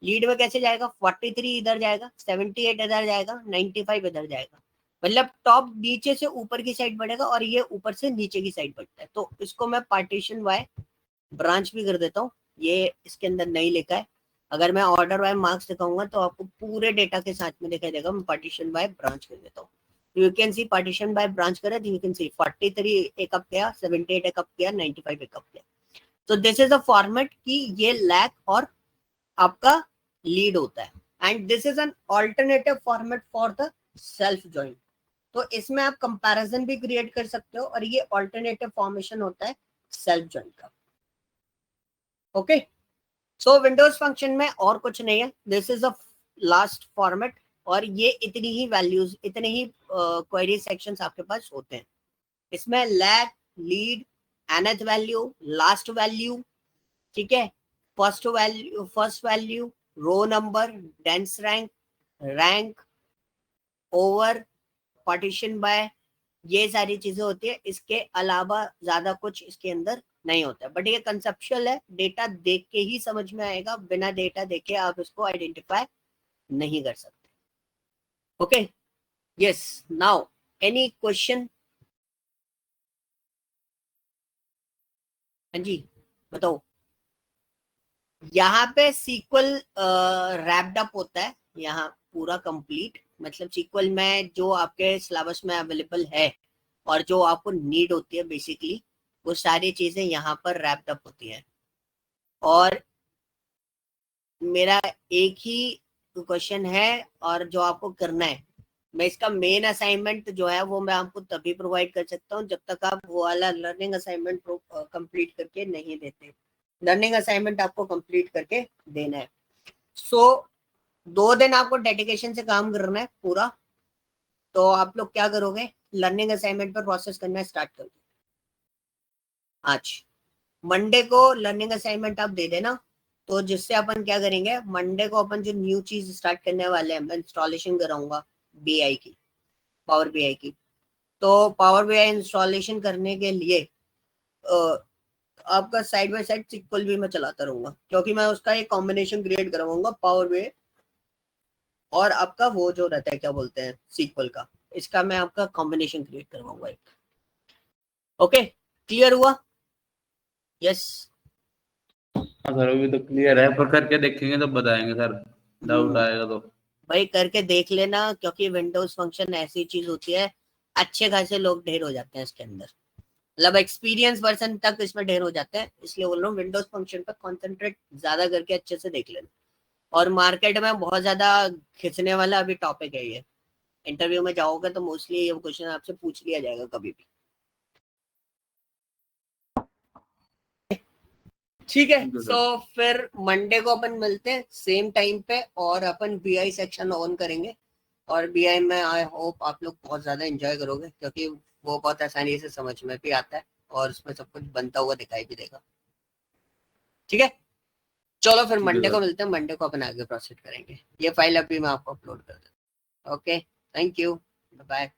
लीड में कैसे जाएगा, 43 इधर जाएगा, 78 इधर जाएगा, 95 इधर जाएगा। मतलब टॉप नीचे से ऊपर की साइड बढ़ेगा और ये ऊपर से नीचे की साइड बढ़ता है। तो इसको मैं पार्टीशन बाय ब्रांच भी कर देता हूँ, ये इसके अंदर नहीं लिखा है। अगर मैं ऑर्डर बाय मार्क्स दिखाऊंगा तो आपको पूरे डेटा के साथ में दिखाई देगा। मैं पार्टीशन बाय ब्रांच कर देता हूँ। You can see partition by branch करा, यू कैन सी 43 एक अप गया, 78 एक अप गया, 95 एक अप गया। तो दिस इज अ फॉर्मेट कि ये लैग और आपका लीड होता है। And this is an alternative format for the self join. तो इसमें आप कंपैरिजन भी क्रिएट कर सकते हो और ये ऑल्टरनेटिव फॉर्मेशन होता है सेल्फ ज्वाइन का। ओके, सो विंडोज फंक्शन में और कुछ नहीं है, this is a last format. और ये इतनी ही वैल्यूज, इतने ही क्वेरी सेक्शंस आपके पास होते हैं। इसमें lag, lead, nth value, last value, ठीक है, first value, row number, dense rank, rank, over, partition by, ये सारी चीजें होती है। इसके अलावा ज्यादा कुछ इसके अंदर नहीं होता है। बट ये कंसेप्चुअल है, डेटा देख के ही समझ में आएगा, बिना डेटा देखे आप इसको आइडेंटिफाई नहीं कर सकते। Okay, yes, now any question? हाँ जी, बताओ। यहाँ पे सीक्वल रैप्ड अप होता है, यहाँ पूरा कंप्लीट, मतलब सीक्वल में जो आपके सिलेबस में अवेलेबल है और जो आपको नीड होती है बेसिकली, वो सारी चीजें यहाँ पर रैप्ड अप होती है। और मेरा एक ही क्वेश्चन है और जो आपको करना है, मैं इसका मेन असाइनमेंट जो है वो मैं आपको तभी प्रोवाइड कर सकता हूँ जब तक आप वो वाला लर्निंग असाइनमेंट कंप्लीट करके नहीं देते। लर्निंग असाइनमेंट आपको कंप्लीट करके देना है। सो 2 दिन आपको डेडिकेशन से काम करना है पूरा। तो आप लोग क्या करोगे, लर्निंग असाइनमेंट पर प्रोसेस करना स्टार्ट कर दो। आज मंडे को लर्निंग असाइनमेंट आप दे देना। तो जिससे अपन क्या करेंगे, मंडे को अपन जो न्यू चीज स्टार्ट करने वाले हैं, मैं इंस्टॉलेशन कराऊंगा बीआई की, पावर बीआई की। तो पावर बीआई इंस्टॉलेशन करने के लिए आपका साइड बाय साइड सिक्वल भी मैं चलाता रहूंगा, क्योंकि मैं उसका एक कॉम्बिनेशन क्रिएट करवाऊंगा पावर बीआई और आपका वो जो रहता है क्या बोलते हैं सीक्वल का, इसका मैं आपका कॉम्बिनेशन क्रिएट करवाऊंगा एक। ओके, क्लियर हुआ? यस। हाँ सर, अभी तो क्लियर है, पर करके देखेंगे तो बताएंगे सर, डाउट आएगा तो। भाई करके देख लेना, क्योंकि विंडोज फंक्शन ऐसी चीज होती है, अच्छे खासे लोग ढेर हो जाते हैं इसके अंदर, मतलब एक्सपीरियंस पर्सन तक इसमें ढेर हो जाते हैं। इसलिए बोल रहा हूँ विंडोज फंक्शन पर कॉन्सेंट्रेट ज्यादा करके अच्छे से देख लेना। और मार्केट में बहुत ज्यादा खिंचने वाला अभी टॉपिक है ये। इंटरव्यू में जाओगे तो मोस्टली ये क्वेश्चन आपसे पूछ लिया जाएगा कभी भी। ठीक है, सो फिर मंडे को अपन मिलते हैं सेम टाइम पे और अपन बीआई सेक्शन ऑन करेंगे। और बीआई में आई होप आप लोग बहुत ज्यादा एंजॉय करोगे, क्योंकि वो बहुत आसानी से समझ में भी आता है और उसमें सब कुछ बनता हुआ दिखाई भी देगा। ठीक है, चलो फिर मंडे को मिलते हैं, मंडे को अपन आगे प्रोसीड करेंगे। ये फाइल अभी मैं आपको अपलोड कर देता हूँ। Okay, thank you, bye.